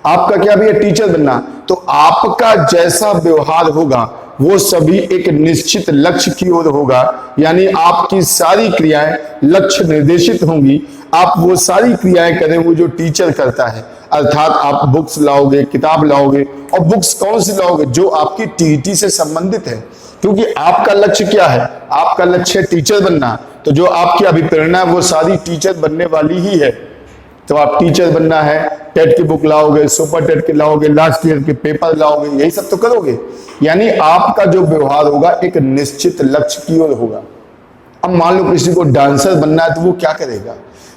आपका क्या भी है? टीचर बनना। तो आपका जैसा व्यवहार होगा वो सभी एक निश्चित लक्ष्य की ओर होगा, यानी आपकी सारी क्रियाएं लक्ष्य निर्देशित होंगी। आप वो सारी क्रियाएं करें वो जो टीचर करता है, अर्थात आप बुक्स लाओगे, किताब लाओगे, और बुक्स कौन सी लाओगे? जो आपकी टीईटी से संबंधित है, क्योंकि आपका लक्ष्य क्या है? आपका लक्ष्य है टीचर बनना। तो जो आपकी अभिप्रेरणा है वो सारी टीचर बनने वाली ही है। तो आप टीचर बनना है, टेट की बुक लाओगे, सुपर टेट के लाओगे, लास्ट ईयर के पेपर लाओगे, यही सब तो करोगे। यानी आपका जो व्यवहार होगा एक निश्चित लक्ष्य की ओर होगा। अब मान लो किसी को डांसर बनना है तो वो क्या करेगा?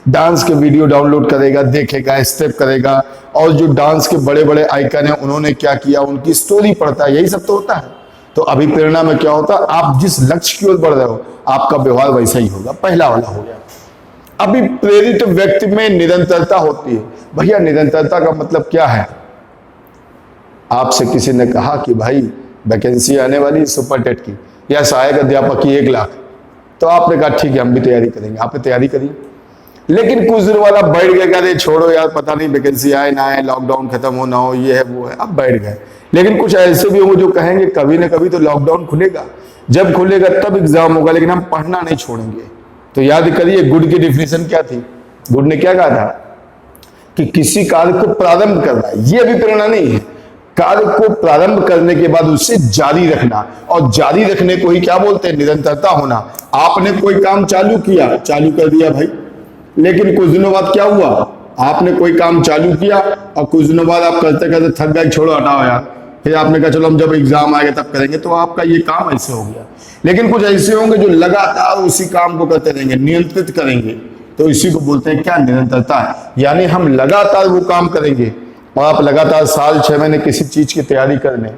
डांस के वीडियो डाउनलोड करेगा, देखेगा, स्टेप करेगा, और जो डांस के बड़े बड़े आइकन है उन्होंने क्या किया, उनकी स्टोरी पढ़ता है, यही सब तो होता है। तो अभिप्रेरणा में क्या होता है? आप जिस लक्ष्य की ओर बढ़ रहे हो आपका व्यवहार वैसा ही होगा। पहला वाला हो गया। अभिप्रेरित व्यक्ति में निरंतरता होती है। भैया निरंतरता का मतलब क्या है? आपसे किसी ने कहा कि भाई वैकेंसी आने वाली सुपर टेट की या सहायक अध्यापक की 1 लाख, तो आपने कहा ठीक है हम भी तैयारी करेंगे। आपने तैयारी करी, लेकिन कुछ दिन वाला बैठ गया, अरे छोड़ो यार पता नहीं वैकेंसी आए ना आए, लॉकडाउन खत्म हो ना हो, ये है वो है, अब बैठ गए। लेकिन कुछ ऐसे भी होंगे जो कहेंगे कभी ना कभी तो लॉकडाउन खुलेगा, जब खुलेगा तब एग्जाम होगा, लेकिन हम पढ़ना नहीं छोड़ेंगे। तो याद करिए गुड की डिफिनेशन क्या थी? गुड ने क्या कहा था कि किसी कार्य को प्रारंभ करना, ये अभी प्रेरणा नहीं है। कार्य को प्रारंभ करने के बाद उसे जारी रखना, और जारी रखने को ही क्या बोलते हैं? निरंतरता होना। आपने कोई काम चालू किया, चालू कर दिया भाई, लेकिन कुछ दिनों बाद क्या हुआ? आपने कोई काम चालू किया और कुछ दिनों बाद आप करते करते थक गए, छोड़ो हटाओ यार, फिर आपने कहा चलो हम जब एग्जाम आएगा तब करेंगे, तो आपका ये काम ऐसे हो गया। लेकिन कुछ ऐसे होंगे जो लगातार उसी काम को करते रहेंगे, नियंत्रित करेंगे, तो इसी को बोलते हैं क्या? निरंतरता है। यानी हम लगातार वो काम करेंगे, और आप लगातार साल 6 महीने किसी चीज की तैयारी करने,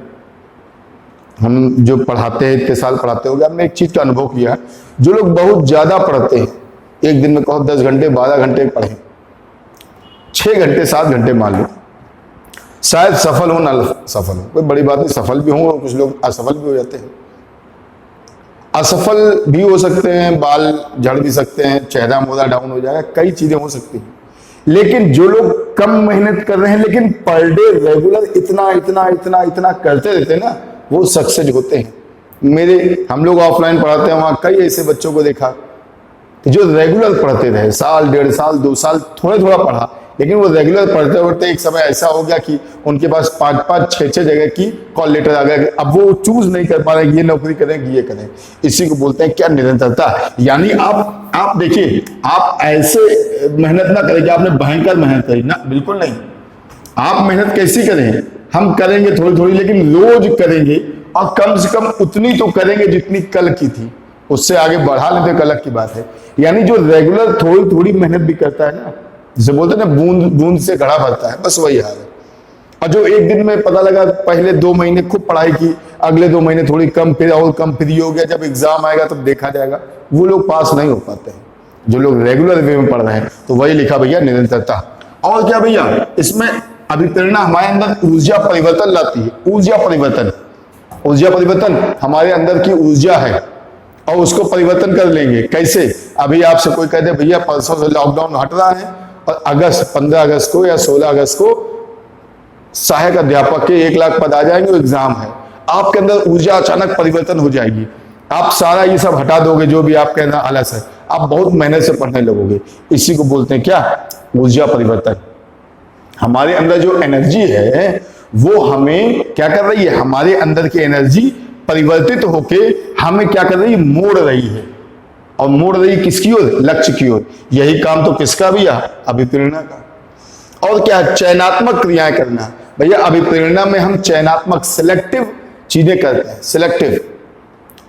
हम जो पढ़ाते हैं इतने साल पढ़ाते हो गए, हमने एक चीज का अनुभव किया, जो लोग बहुत ज्यादा पढ़ते हैं, एक दिन में कहो 10 घंटे 12 घंटे पढ़े, 6 घंटे 7 घंटे मान लो, शायद सफल हो ना सफल हो, कोई बड़ी बात नहीं, सफल भी होंगे, कुछ लोग असफल भी हो जाते हैं। असफल भी हो सकते हैं, बाल झड़ भी सकते हैं, चेहरा मोदा डाउन हो जाएगा, कई चीजें हो सकती हैं। लेकिन जो लोग कम मेहनत कर रहे हैं लेकिन पर डे रेगुलर इतना इतना इतना इतना करते रहते हैं ना, वो सक्सेस होते हैं। हम लोग ऑफलाइन पढ़ाते हैं, वहां कई ऐसे बच्चों को देखा कि जो रेगुलर पढ़ते रहे, साल 1.5 साल 2 साल थोड़ा थोड़ा पढ़ा, लेकिन वो रेगुलर पढ़ते पढ़ते एक समय ऐसा हो गया कि उनके पास 5-5 6-6 जगह की कॉल लेटर आ गया। अब वो चूज नहीं कर पा रहे ये नौकरी करें कि ये करें। इसी को बोलते हैं क्या? निरंतरता। यानी आप देखिए, आप ऐसे मेहनत ना करें कि आपने भयंकर मेहनत करी ना, बिल्कुल नहीं। आप मेहनत कैसी करें? हम करेंगे थोड़ी थोड़ी, लेकिन रोज करेंगे, और कम से कम उतनी तो करेंगे जितनी कल की थी, उससे आगे बढ़ा लेते तो अलग की बात है। यानी जो रेगुलर थोड़ी थोड़ी मेहनत भी करता है ना, जिसे बोलते हैं ना बूंद बूंद से घड़ा भरता है, बस वही हाल है। और जो एक दिन में पता लगा पहले 2 महीने खूब पढ़ाई की, अगले 2 महीने थोड़ी कम, फिर और कम, फिर हो गया, जब एग्जाम आएगा तब देखा जाएगा, वो लोग पास नहीं हो पाते हैं। जो लोग रेगुलर वे में पढ़ रहे हैं, तो वही लिखा भैया निरंतरता। और क्या भैया, इसमें अभिप्रेरणा हमारे अंदर ऊर्जा परिवर्तन लाती है। ऊर्जा परिवर्तन हमारे अंदर की ऊर्जा है, और उसको परिवर्तन कर लेंगे। कैसे? अभी आपसे कोई कह दे भैया परसों से लॉकडाउन हट रहा है और 15 अगस्त को या 16 अगस्त को सहायक अध्यापक के 1 लाख पद आ जाएंगे, एग्जाम है, आपके अंदर ऊर्जा अचानक परिवर्तन हो जाएगी। आप सारा ये सब हटा दोगे, जो भी आप कहना आलस है, आप बहुत मेहनत से पढ़ने लगोगे। इसी को बोलते हैं क्या? ऊर्जा परिवर्तन। हमारे अंदर जो एनर्जी है वो हमें क्या कर रही है? हमारे अंदर की एनर्जी परिवर्तित होके हमें क्या कर रही है? मोड़ रही है। और मोड़ रही किसकी ओर? लक्ष्य की ओर। यही काम तो किसका भी है? अभिप्रेरणा का। और क्या? चयनात्मक क्रियाएं करना। भैया अभिप्रेरणा में हम चयनात्मक सिलेक्टिव चीजें करते हैं। सिलेक्टिव,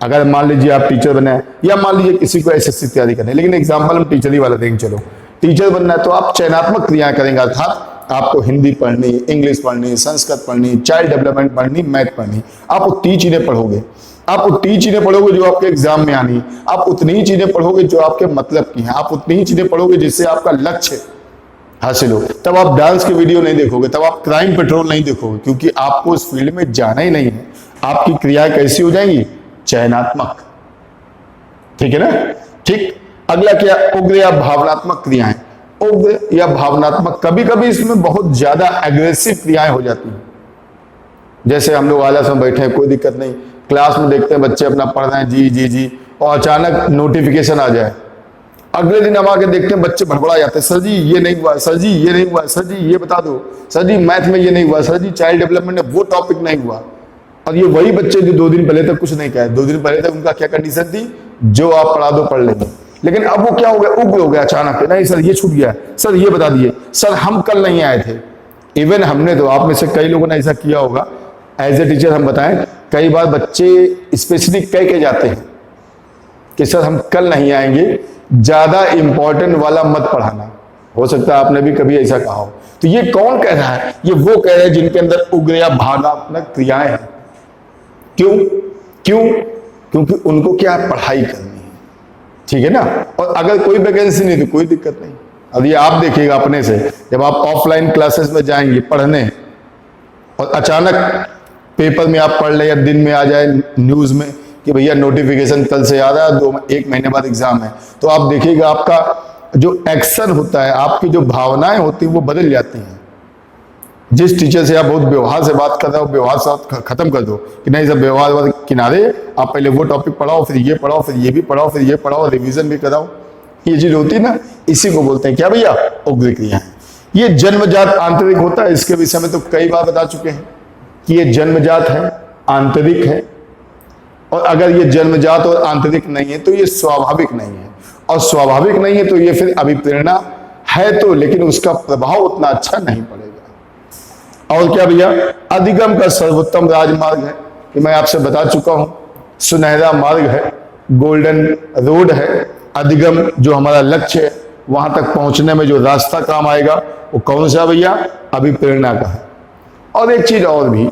अगर मान लीजिए आप टीचर बने या मान लीजिए किसी को एसएससी तैयारी करनी है, लेकिन एग्जाम्पल हम टीचर ही वाला देंगे। चलो टीचर बनना है तो आप चयनात्मक क्रियाएं करेंगे, अर्थात आपको हिंदी पढ़नी, इंग्लिश पढ़नी, संस्कृत पढ़नी, चाइल्ड डेवलपमेंट पढ़नी, मैथ पढ़नी। आप उतनी चीजें पढ़ोगे, आप उतनी चीजें पढ़ोगे जो आपके एग्जाम में आनी, आप उतनी ही चीजें पढ़ोगे जो आपके मतलब की हैं, आप उतनी ही चीजें पढ़ोगे जिससे आपका लक्ष्य हासिल हो। तब आप डांस की वीडियो नहीं देखोगे, तब आप क्राइम पेट्रोल नहीं देखोगे, क्योंकि आपको उस फील्ड में जाना ही नहीं है। आपकी क्रियाएं कैसी हो जाएंगी? चयनात्मक। ठीक है ना? ठीक। अगला क्या? उग्र या भावनात्मक क्रियाएं। उग्र या भावनात्मक, कभी कभी इसमें बहुत ज्यादा एग्रेसिव क्रियाएं हो जाती हैं। जैसे हम लोग आलस में बैठे हैं, कोई दिक्कत नहीं, क्लास में देखते हैं बच्चे अपना पढ़ रहे हैं, जी जी जी, और अचानक नोटिफिकेशन आ जाए। अगले दिन हम आके देखते हैं बच्चे भड़बड़ा जाते हैं, सर जी ये नहीं हुआ, सर जी ये नहीं हुआ, सर जी ये बता दो, सर जी मैथ में ये नहीं हुआ, सर जी चाइल्ड डेवलपमेंट में वो टॉपिक नहीं हुआ। और ये वही बच्चे जो 2 दिन पहले तक कुछ नहीं कहे, 2 दिन पहले तक उनका क्या कंडीशन थी? जो आप पढ़ा दो पढ़ लेंगे। लेकिन अब वो क्या हो गया? उग्र हो गया अचानक, नहीं सर ये छूट गया, सर ये बता दिए, सर हम कल नहीं आए थे। इवन हमने तो, आप में से कई लोगों ने ऐसा किया होगा, एज ए टीचर हम बताएं, कई बार बच्चे स्पेशली कह के जाते हैं कि सर हम कल नहीं आएंगे, ज्यादा इंपॉर्टेंट वाला मत पढ़ाना। हो सकता है आपने भी कभी ऐसा कहा हो। तो ये कौन कह रहा है? ये वो कह रहे हैं जिनके अंदर उग्र या भावनात्मक क्रियाएं हैं। क्यों? क्यों? क्योंकि उनको क्या है? पढ़ाई करनी है। ठीक है ना? और अगर कोई वैकेंसी नहीं तो कोई दिक्कत नहीं। अब ये आप देखिएगा अपने से, जब आप ऑफलाइन क्लासेस में जाएंगे पढ़ने और अचानक पेपर में आप पढ़ ले या दिन में आ जाए न्यूज में कि भैया नोटिफिकेशन कल से आ रहा है, 1 महीने बाद एग्जाम है, तो आप देखिएगा आपका जो एक्शन होता है, आपकी जो भावनाएं होती हैं वो बदल जाती हैं। जिस टीचर से आप बहुत व्यवहार से बात कर रहे हो, व्यवहार से खत्म कर दो कि नहीं, सब व्यवहार वाले किनारे, आप पहले वो टॉपिक पढ़ाओ, फिर ये पढ़ाओ, फिर ये भी पढ़ाओ, फिर ये पढ़ाओ, रिवीजन भी कराओ। ये चीज होती है ना, इसी को बोलते हैं क्या भैया? उग्र क्रियाएं। ये जन्मजात आंतरिक होता है, इसके विषय में तो कई बार बता चुके हैं कि ये जन्मजात है, आंतरिक है। और अगर ये जन्मजात और आंतरिक नहीं है तो ये स्वाभाविक नहीं है, और स्वाभाविक नहीं है तो ये फिर अभिप्रेरणा है तो, लेकिन उसका प्रभाव उतना अच्छा नहीं पड़ेगा। और क्या भैया? अधिगम का सर्वोत्तम राजमार्ग है, कि मैं आपसे बता चुका हूं, सुनहरा मार्ग है, गोल्डन रोड है। अधिगम जो हमारा लक्ष्य है, वहां तक पहुंचने में जो रास्ता काम आएगा वो कौन सा भैया? अभिप्रेरणा का है। और एक चीज और भी,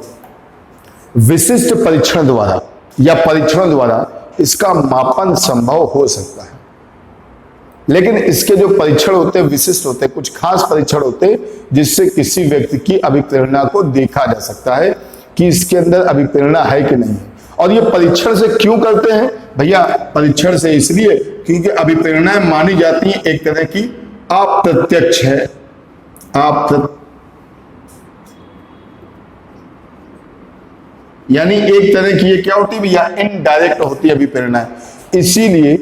विशिष्ट परीक्षण द्वारा या परीक्षण द्वारा इसका मापन संभव हो सकता है, लेकिन इसके जो परीक्षण होते हैं विशिष्ट होते हैं, कुछ खास परीक्षण होते हैं जिससे किसी व्यक्ति की अभिप्रेरणा को देखा जा सकता है कि इसके अंदर अभिप्रेरणा है कि नहीं। और ये परीक्षण से क्यों करते हैं भैया? परीक्षण से इसलिए क्योंकि अभिप्रेरणाएं मानी जाती हैं एक तरह की अप्रत्यक्ष है, यानी एक तरह की ये क्या होती है भैया? इनडायरेक्ट होती है अभिप्रेरणाएं। इसीलिए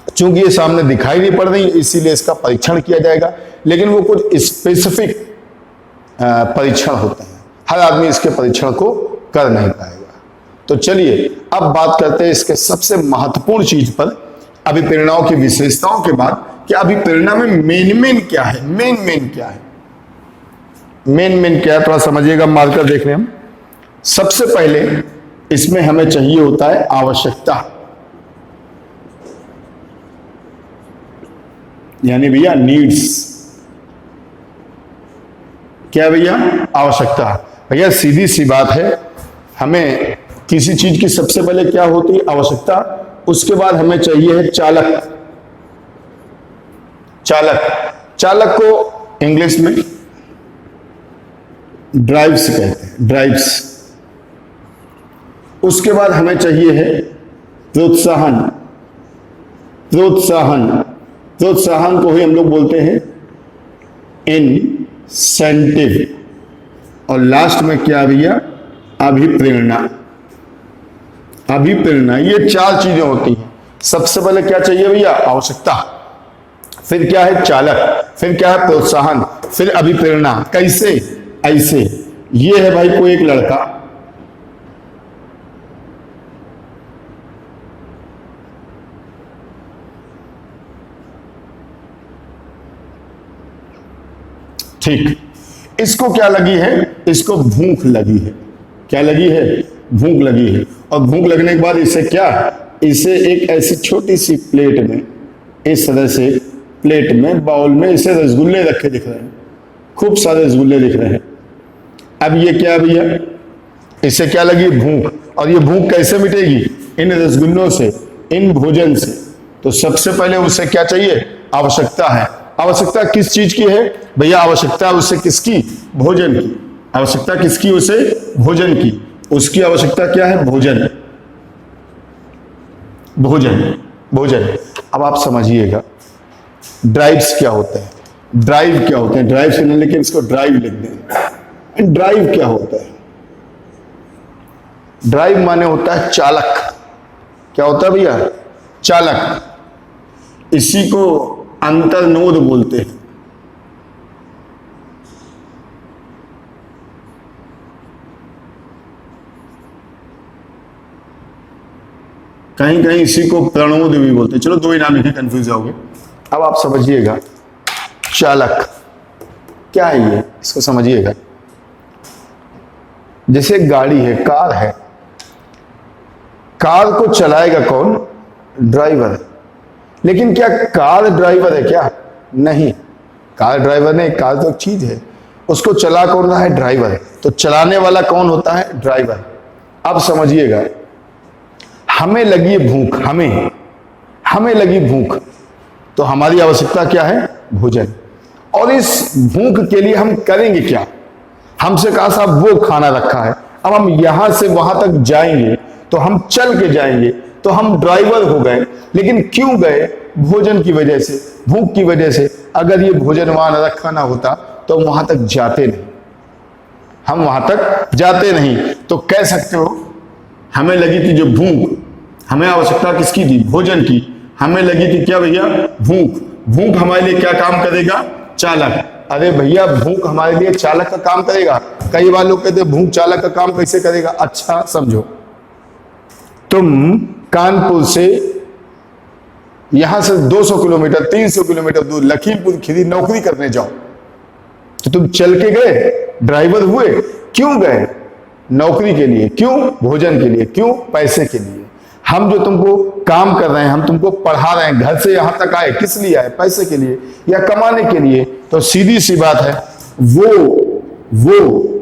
चूंकि ये सामने दिखाई नहीं पड़ रही, इसीलिए इसका परीक्षण किया जाएगा, लेकिन वो कुछ स्पेसिफिक परीक्षण होते हैं, हर आदमी इसके परीक्षण को कर नहीं पाएगा। तो चलिए अब बात करते हैं इसके सबसे महत्वपूर्ण चीज पर, अभिप्रेरणाओं की विशेषताओं के बाद, कि अभिप्रेरणा में मेन क्या है? मेन क्या है? मेन क्या है? थोड़ा समझिएगा, मार्कर देख रहे हैं हम। सबसे पहले इसमें हमें चाहिए होता है आवश्यकता, यानी भैया नीड्स। क्या भैया? आवश्यकता। भैया सीधी सी बात है, हमें किसी चीज की सबसे पहले क्या होती है? आवश्यकता। उसके बाद हमें चाहिए है चालक। चालक को इंग्लिश में ड्राइव्स कहते हैं, ड्राइव्स। उसके बाद हमें चाहिए है प्रोत्साहन, प्रोत्साहन, प्रोत्साहन को ही हम लोग बोलते हैं इंसेंटिव। और लास्ट में क्या भैया, अभिप्रेरणा। अभिप्रेरणा, ये 4 चीजें होती हैं। सबसे पहले क्या चाहिए भैया, आवश्यकता, फिर क्या है चालक, फिर क्या है प्रोत्साहन, फिर अभिप्रेरणा। कैसे, ऐसे। ये है भाई कोई एक लड़का, ठीक, इसको क्या लगी है, इसको भूख लगी है। क्या लगी है, भूख लगी है। और भूख लगने के बाद इसे क्या, इसे एक ऐसी छोटी सी प्लेट में, इस तरह से प्लेट में, बाउल में इसे रसगुल्ले रखे दिख रहे हैं, खूब सारे रसगुल्ले दिख रहे हैं। अब ये क्या भैया, इसे क्या लगी, भूख। और ये भूख कैसे मिटेगी, इन रसगुल्लों से, इन भोजन से। तो सबसे पहले उसे क्या चाहिए, आवश्यकता है। आवश्यकता किस चीज की है भैया, आवश्यकता उसे किसकी, भोजन की। आवश्यकता किसकी, उसे भोजन की। उसकी आवश्यकता क्या है, भोजन, भोजन, भोजन। अब आप समझिएगा ड्राइव्स क्या होते हैं, ड्राइव क्या होते हैं, ड्राइव से नहीं लेकिन इसको ड्राइव लिख दें। ड्राइव क्या होता है, ड्राइव माने होता है चालक। क्या होता है भैया, चालक। इसी को अंतर्नोद बोलते हैं। कहीं कहीं इसी को प्रणोद भी बोलते हैं। चलो 2 ही नाम लिखे, कंफ्यूज जाओगे। अब आप समझिएगा चालक क्या है, ये इसको समझिएगा। जैसे गाड़ी है, कार है, कार को चलाएगा कौन, ड्राइवर। लेकिन क्या कार ड्राइवर है क्या, नहीं, कार ड्राइवर नहीं, कार तो एक चीज है, उसको चला कौन रहा है, ड्राइवर। तो चलाने वाला कौन होता है, ड्राइवर। अब समझिएगा, हमें लगी भूख, हमें लगी भूख, तो हमारी आवश्यकता क्या है, भोजन। और इस भूख के लिए हम करेंगे क्या, हमसे कहा साहब वो खाना रखा है, अब हम यहां से वहां तक जाएंगे, तो हम चल के जाएंगे, तो हम ड्राइवर हो गए। लेकिन क्यों गए, भोजन की वजह से, भूख की वजह से। अगर ये भोजन वहां रखा ना होता तो वहां तक जाते नहीं, हम वहां तक जाते नहीं। तो कह सकते हो हमें लगी थी जो भूख, हमें आवश्यकता किसकी थी, भोजन की। हमें लगी थी क्या भैया, भूख। भूख हमारे लिए क्या काम करेगा, चालक। अरे भैया भूख हमारे लिए चालक का काम करेगा। कई बार लोग कहते हैं भूख चालक का काम कैसे करेगा। अच्छा समझो, तुम कानपुर से यहां से 200 किलोमीटर 300 किलोमीटर दूर लखीमपुर खीरी नौकरी करने जाओ, तो तुम चल के गए, ड्राइवर हुए। क्यों गए, नौकरी के लिए। क्यों, भोजन के लिए। क्यों, पैसे के लिए। हम जो तुमको काम कर रहे हैं, हम तुमको पढ़ा रहे हैं, घर से यहां तक आए, किस लिए आए, पैसे के लिए या कमाने के लिए। तो सीधी सी बात है, वो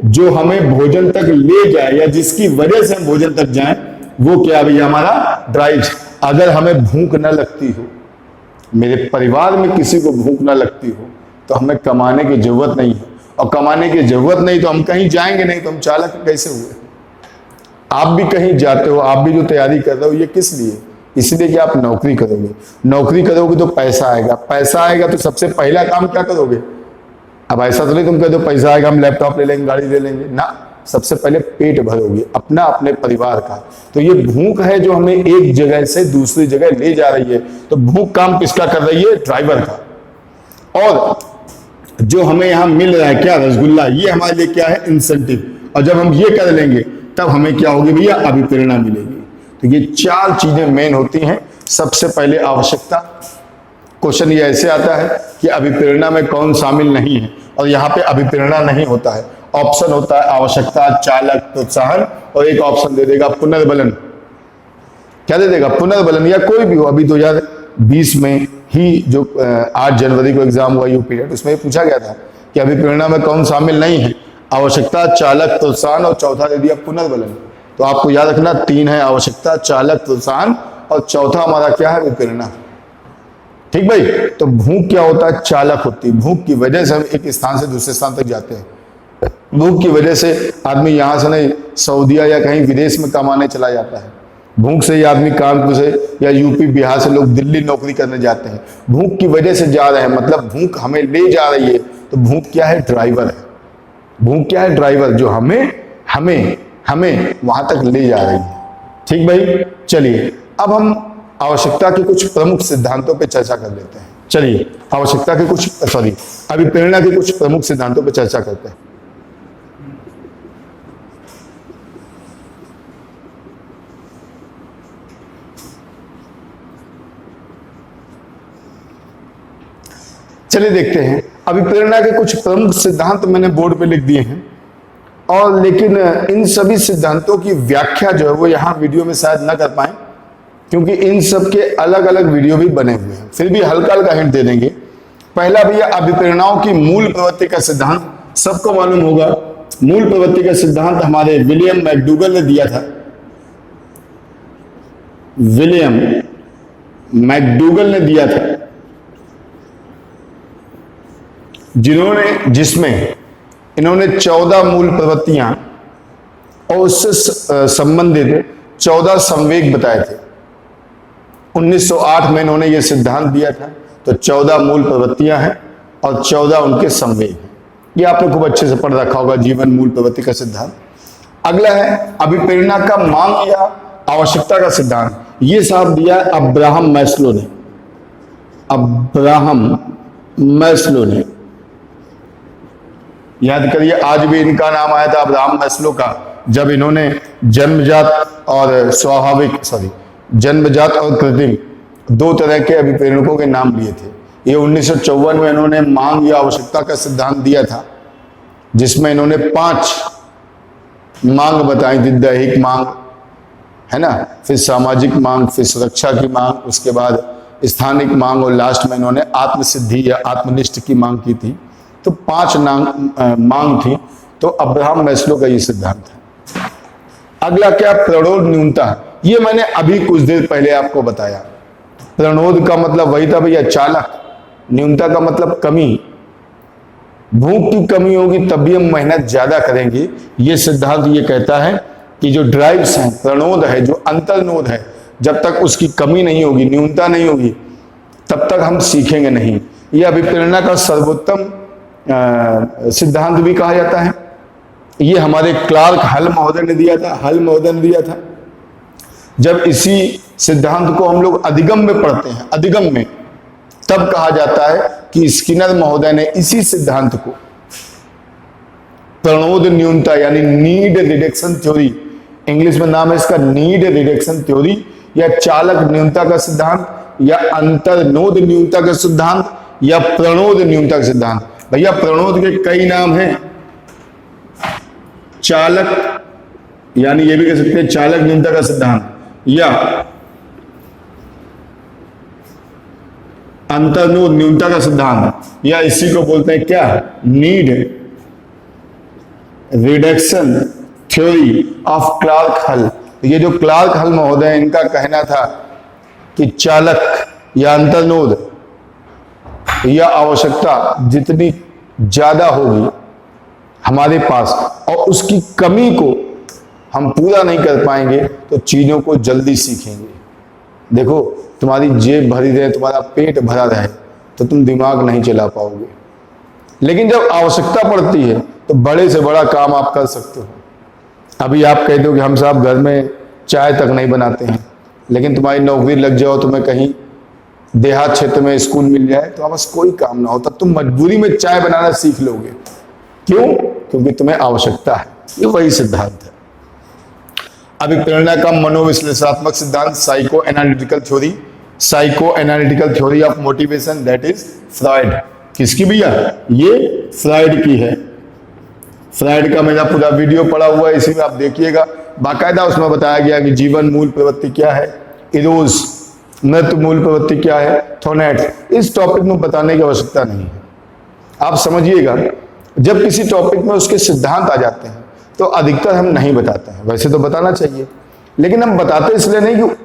जो हमें भोजन तक ले जाए या जिसकी वजह से हम भोजन तक जाएं, वो क्या भैया, हमारा ड्राइव। अगर हमें भूख न लगती हो, मेरे परिवार में किसी को भूख न लगती हो, तो हमें कमाने की जरूरत नहीं है। और कमाने की जरूरत नहीं तो हम कहीं जाएंगे नहीं, तो हम चालक कैसे हुए। आप भी कहीं जाते हो, आप भी जो तैयारी कर रहे हो, ये किस लिए, इसलिए कि आप नौकरी करोगे। नौकरी करोगे तो पैसा आएगा, पैसा आएगा तो सबसे पहला काम क्या करोगे। अब ऐसा तो नहीं तुम कह दो पैसा आएगा हम लैपटॉप ले लेंगे, गाड़ी ले लेंगे ना। सबसे पहले पेट भरोगे अपना, अपने परिवार का। तो ये भूख है जो हमें एक जगह से दूसरी जगह ले जा रही है। तो भूख काम किसका कर रही है, ड्राइवर का। और जो हमें यहां मिल रहा है क्या, रसगुल्ला, ये हमारे लिए क्या है, इंसेंटिव। और जब हम ये कर लेंगे तब हमें क्या होगी भैया, अभिप्रेरणा मिलेगी। तो ये 4 चीजें मेन होती हैं। सबसे पहले आवश्यकता। क्वेश्चन ये ऐसे आता है कि अभिप्रेरणा में कौन शामिल नहीं है, और यहाँ पे अभिप्रेरणा नहीं होता है। ऑप्शन होता है आवश्यकता, चालक, प्रोत्साहन, और एक ऑप्शन दे देगा पुनर्बलन। क्या दे देगा, पुनर्बलन, या कोई भी हो। अभी 2020 में ही जो 8 जनवरी को एग्जाम हुआ यूपी टेट, उसमें पूछा गया था कि अभिप्रेरणा में कौन शामिल नहीं है, आवश्यकता, चालक, प्रोत्साहन, और चौथा दे दिया पुनर्बलन। तो आपको याद रखना 3 है, आवश्यकता, चालक, प्रोत्साहन, और चौथा हमारा क्या है, अभिप्रेरणा। ठीक भाई। तो भूख क्या होता है, चालक होती है। भूख की वजह से हम एक स्थान से दूसरे स्थान तक जाते हैं। भूख की वजह से आदमी यहां से नहीं सऊदीया या कहीं विदेश में कमाने चला जाता है। भूख से ही आदमी कानपुर से या यूपी बिहार से लोग दिल्ली नौकरी करने जाते हैं, भूख की वजह से जा रहे हैं, मतलब भूख हमें ले जा रही है। तो भूख क्या है? ड्राइवर है। भूख क्या है? ड्राइवर, जो हमें हमें हमें वहां तक ले जा रही है। ठीक भाई, चलिए अब हम आवश्यकता के कुछ प्रमुख सिद्धांतों पर चर्चा कर लेते हैं। चलिए आवश्यकता के कुछ अभिप्रेरणा के कुछ प्रमुख सिद्धांतों पर चर्चा करते हैं। चलिए देखते हैं, अभिप्रेरणा के कुछ प्रमुख सिद्धांत मैंने बोर्ड पे लिख दिए हैं, और लेकिन इन सभी सिद्धांतों की व्याख्या जो है वो यहाँ वीडियो में शायद न कर पाए, क्योंकि इन सब के अलग अलग वीडियो भी बने हुए हैं। फिर भी हल्का हल्का हिंट दे देंगे। पहला भैया, अभिप्रेरणाओं की मूल प्रवृत्ति का सिद्धांत सबको मालूम होगा। मूल प्रवृत्ति का सिद्धांत हमारे विलियम मैकडूगल ने दिया था। विलियम मैकडूगल ने दिया था, जिसमें इन्होंने 14 मूल प्रवृत्तियां और उससे संबंधित 14 संवेग बताए थे। 1908 में इन्होंने यह सिद्धांत दिया था। तो 14 मूल प्रवृत्तियां हैं और 14 उनके संवेग हैं। ये आपने खूब अच्छे से पढ़ रखा होगा, जीवन मूल प्रवृत्ति का सिद्धांत। अगला है अभिप्रेरणा का मांग या आवश्यकता का सिद्धांत। ये साहब दिया अब्राहम मैस्लो ने। अब्राहम मैस्लो ने, याद करिए, आज भी इनका नाम आया था अब्राहम मैस्लो का, जब इन्होंने जन्मजात और कृत्रिम दो तरह के अभिप्रेरकों के नाम लिए थे। ये 1954 में इन्होंने मांग या आवश्यकता का सिद्धांत दिया था, जिसमें इन्होंने 5 मांग बताई थी। दैहिक मांग है ना, फिर सामाजिक मांग, फिर सुरक्षा की मांग, उसके बाद स्थानिक मांग, और लास्ट में इन्होंने आत्मसिद्धि या आत्मनिष्ठ की मांग की थी। तो 5 मांग थी। तो अब्राहम मैस्लो का ये सिद्धांत है। अगला क्या? प्रणोद न्यूनता। ये मैंने अभी कुछ देर पहले आपको बताया। प्रणोद का मतलब वही था भैया, चालक। न्यूनता का मतलब कमी। भूख की कमी होगी तब भी हम मेहनत ज्यादा करेंगे। ये सिद्धांत ये कहता है कि जो ड्राइव्स हैं, प्रणोद है, जो अंतर्नोद है, जब तक उसकी कमी नहीं होगी, न्यूनता नहीं होगी, तब तक हम सीखेंगे नहीं। यह अभिप्रेरणा का सर्वोत्तम सिद्धांत भी कहा जाता है। ये हमारे क्लार्क हल महोदय ने दिया था। जब इसी सिद्धांत को हम लोग अधिगम में पढ़ते हैं, अधिगम में, तब कहा जाता है कि स्किनर महोदय ने इसी सिद्धांत को प्रणोद न्यूनता यानी नीड रिडक्शन थ्योरी, इंग्लिश में नाम है इसका नीड रिडक्शन थ्योरी, या चालक न्यूनता का सिद्धांत, या अंतर्नोद न्यूनता का सिद्धांत, या प्रणोद न्यूनता का सिद्धांत। भैया प्रणोद के कई नाम हैं। चालक यानी ये भी कह सकते हैं चालक न्यूनता का सिद्धांत, या अंतर्नोद न्यूनता का सिद्धांत, या इसी को बोलते हैं क्या? Need reduction theory of Clark Hull. ये जो क्लार्क हल महोदय, इनका कहना था कि चालक या अंतर्नोद या आवश्यकता जितनी ज्यादा होगी हमारे पास और उसकी कमी को हम पूरा नहीं कर पाएंगे तो चीजों को जल्दी सीखेंगे। देखो, तुम्हारी जेब भरी रहे, तुम्हारा पेट भरा रहे, तो तुम दिमाग नहीं चला पाओगे। लेकिन जब आवश्यकता पड़ती है तो बड़े से बड़ा काम आप कर सकते हो। अभी आप कहते हो कि हम साहब घर में चाय तक नहीं बनाते हैं, लेकिन तुम्हारी नौकरी लग जाओ, तुम्हें कहीं देहात क्षेत्र में स्कूल मिल जाए, तो बस कोई काम ना हो, तब तुम मजबूरी में चाय बनाना सीख लोगे। क्यों? क्योंकि तुम्हें आवश्यकता है। ये वही सिद्धांत है। अभिप्रेरणा का मनोविश्लेषणात्मक सिद्धांत, psycho analytical theory of motivation, that is Freud. किसकी भैया? ये फ्रॉइड की है। फ्रॉइड का मेरा पूरा वीडियो पड़ा हुआ है, इसी में आप देखिएगा। बाकायदा उसमें बताया गया कि जीवन मूल प्रवृत्ति क्या है, इरोज मृत्यु मूल प्रवृत्ति क्या है, थोनेट। इस टॉपिक में बताने की आवश्यकता नहीं है। आप समझिएगा, जब किसी टॉपिक में उसके सिद्धांत आ जाते हैं तो अधिकतर हम नहीं बताते हैं। वैसे तो बताना चाहिए, लेकिन हम बताते इसलिए नहीं कि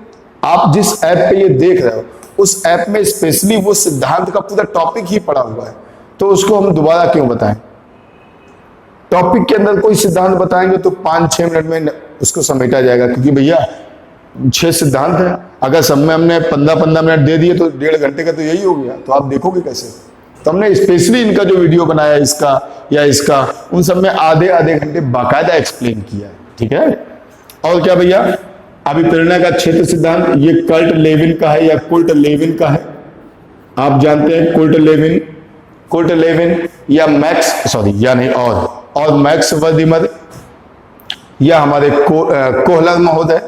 आप जिस ऐप पे ये देख रहे हो उस ऐप में स्पेशली वो सिद्धांत का पूरा टॉपिक ही पड़ा हुआ है, तो उसको हम दोबारा क्यों बताएं। टॉपिक के अंदर कोई सिद्धांत बताएंगे तो 5-6 मिनट में उसको समेटा जाएगा, क्योंकि भैया 6 सिद्धांत हैं। अगर सब में हमने 15-15 मिनट दे दिए तो 1.5 घंटे का तो यही हो गया। तो आप देखोगे कैसे? तो हमने स्पेशली इनका जो वीडियो बनाया इसका या इसका, उन सब में आधे आधे घंटे बाकायदा एक्सप्लेन किया है। ठीक है। और क्या भैया, अभिप्रेरणा का क्षेत्र सिद्धांत ये कर्ट लेविन का है या कुर्ट लेविन का है? आप जानते हैं कुर्ट लेविन या मैक्स या नहीं और मैक्स वर्दिमर या हमारे कोहलर महोदय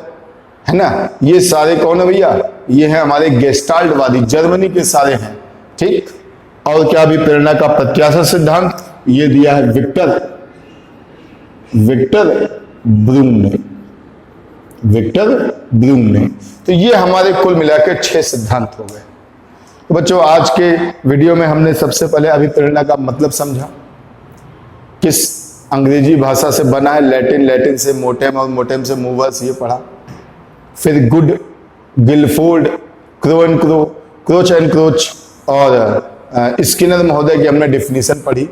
है ना। ये सारे कौन है भैया? ये है हमारे गेस्टाल्टवादी, जर्मनी के सारे हैं। ठीक। और क्या अभिप्रेरणा का प्रत्याशा सिद्धांत ये दिया है विक्टर ब्रूम ने। तो ये हमारे कुल मिलाकर 6 सिद्धांत हो गए। तो बच्चों, आज के वीडियो में हमने सबसे पहले अभिप्रेरणा का मतलब समझा, किस अंग्रेजी भाषा से बना है, लैटिन से मोटेम और मोटेम से मूवर्स, ये पढ़ा। फिर Good, Guilford, Krech and Krech और स्किनर महोदय की हमने डेफिनेशन पढ़ी।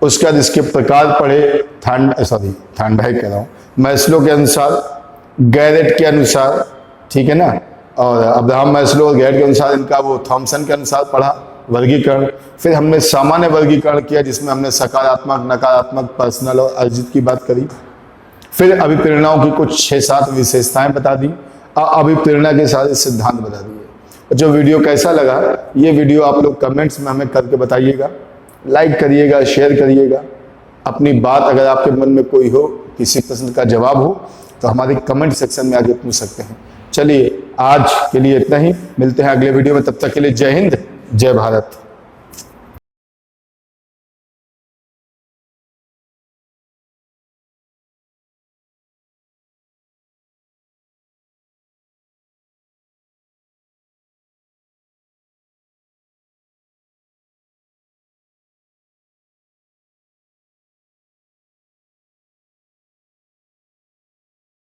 उसके बाद इसके प्रकार पढ़े, थांडाई कह रहा हूँ, मैस्लो के अनुसार, गैरेट के अनुसार, ठीक है ना, और अब्राहम मैस्लो और गैरेट के अनुसार, इनका वो थॉमसन के अनुसार पढ़ा वर्गीकरण। फिर हमने सामान्य वर्गीकरण किया जिसमें हमने सकारात्मक, नकारात्मक, पर्सनल और अर्जित की बात करी। फिर अभिप्रेरणाओं की कुछ 6-7 विशेषताएं बता दी और अभिप्रेरणा के सारे सिद्धांत बता दिए। जो वीडियो कैसा लगा, ये वीडियो आप लोग कमेंट्स में हमें करके बताइएगा, लाइक करिएगा, शेयर करिएगा। अपनी बात अगर आपके मन में कोई हो, किसी प्रश्न का जवाब हो, तो हमारे कमेंट सेक्शन में आके पूछ सकते हैं। चलिए, आज के लिए इतना ही, मिलते हैं अगले वीडियो में। तब तक के लिए जय हिंद, जय भारत।